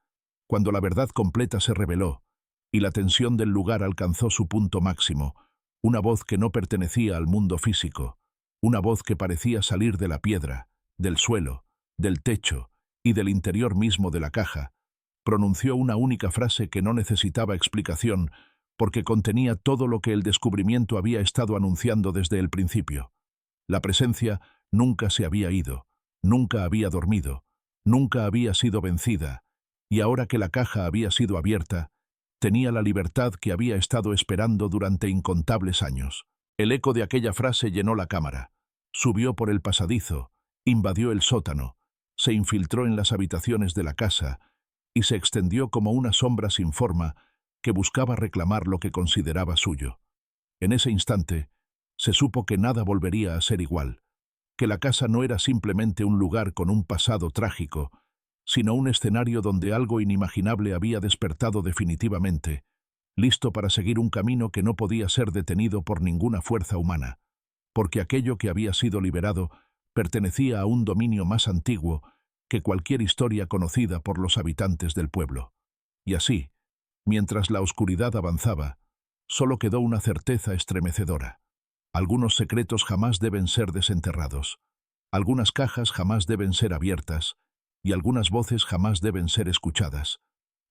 cuando la verdad completa se reveló, y la tensión del lugar alcanzó su punto máximo, una voz que no pertenecía al mundo físico, una voz que parecía salir de la piedra, del suelo, del techo y del interior mismo de la caja, pronunció una única frase que no necesitaba explicación porque contenía todo lo que el descubrimiento había estado anunciando desde el principio. La presencia nunca se había ido, nunca había dormido, nunca había sido vencida, y ahora que la caja había sido abierta, tenía la libertad que había estado esperando durante incontables años. El eco de aquella frase llenó la cámara, subió por el pasadizo, invadió el sótano, se infiltró en las habitaciones de la casa y se extendió como una sombra sin forma que buscaba reclamar lo que consideraba suyo. En ese instante, se supo que nada volvería a ser igual, que la casa no era simplemente un lugar con un pasado trágico, sino un escenario donde algo inimaginable había despertado definitivamente, listo para seguir un camino que no podía ser detenido por ninguna fuerza humana, porque aquello que había sido liberado pertenecía a un dominio más antiguo que cualquier historia conocida por los habitantes del pueblo. Y así, mientras la oscuridad avanzaba, solo quedó una certeza estremecedora. Algunos secretos jamás deben ser desenterrados, algunas cajas jamás deben ser abiertas, y algunas voces jamás deben ser escuchadas,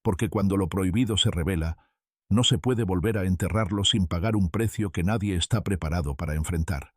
porque cuando lo prohibido se revela, no se puede volver a enterrarlo sin pagar un precio que nadie está preparado para enfrentar.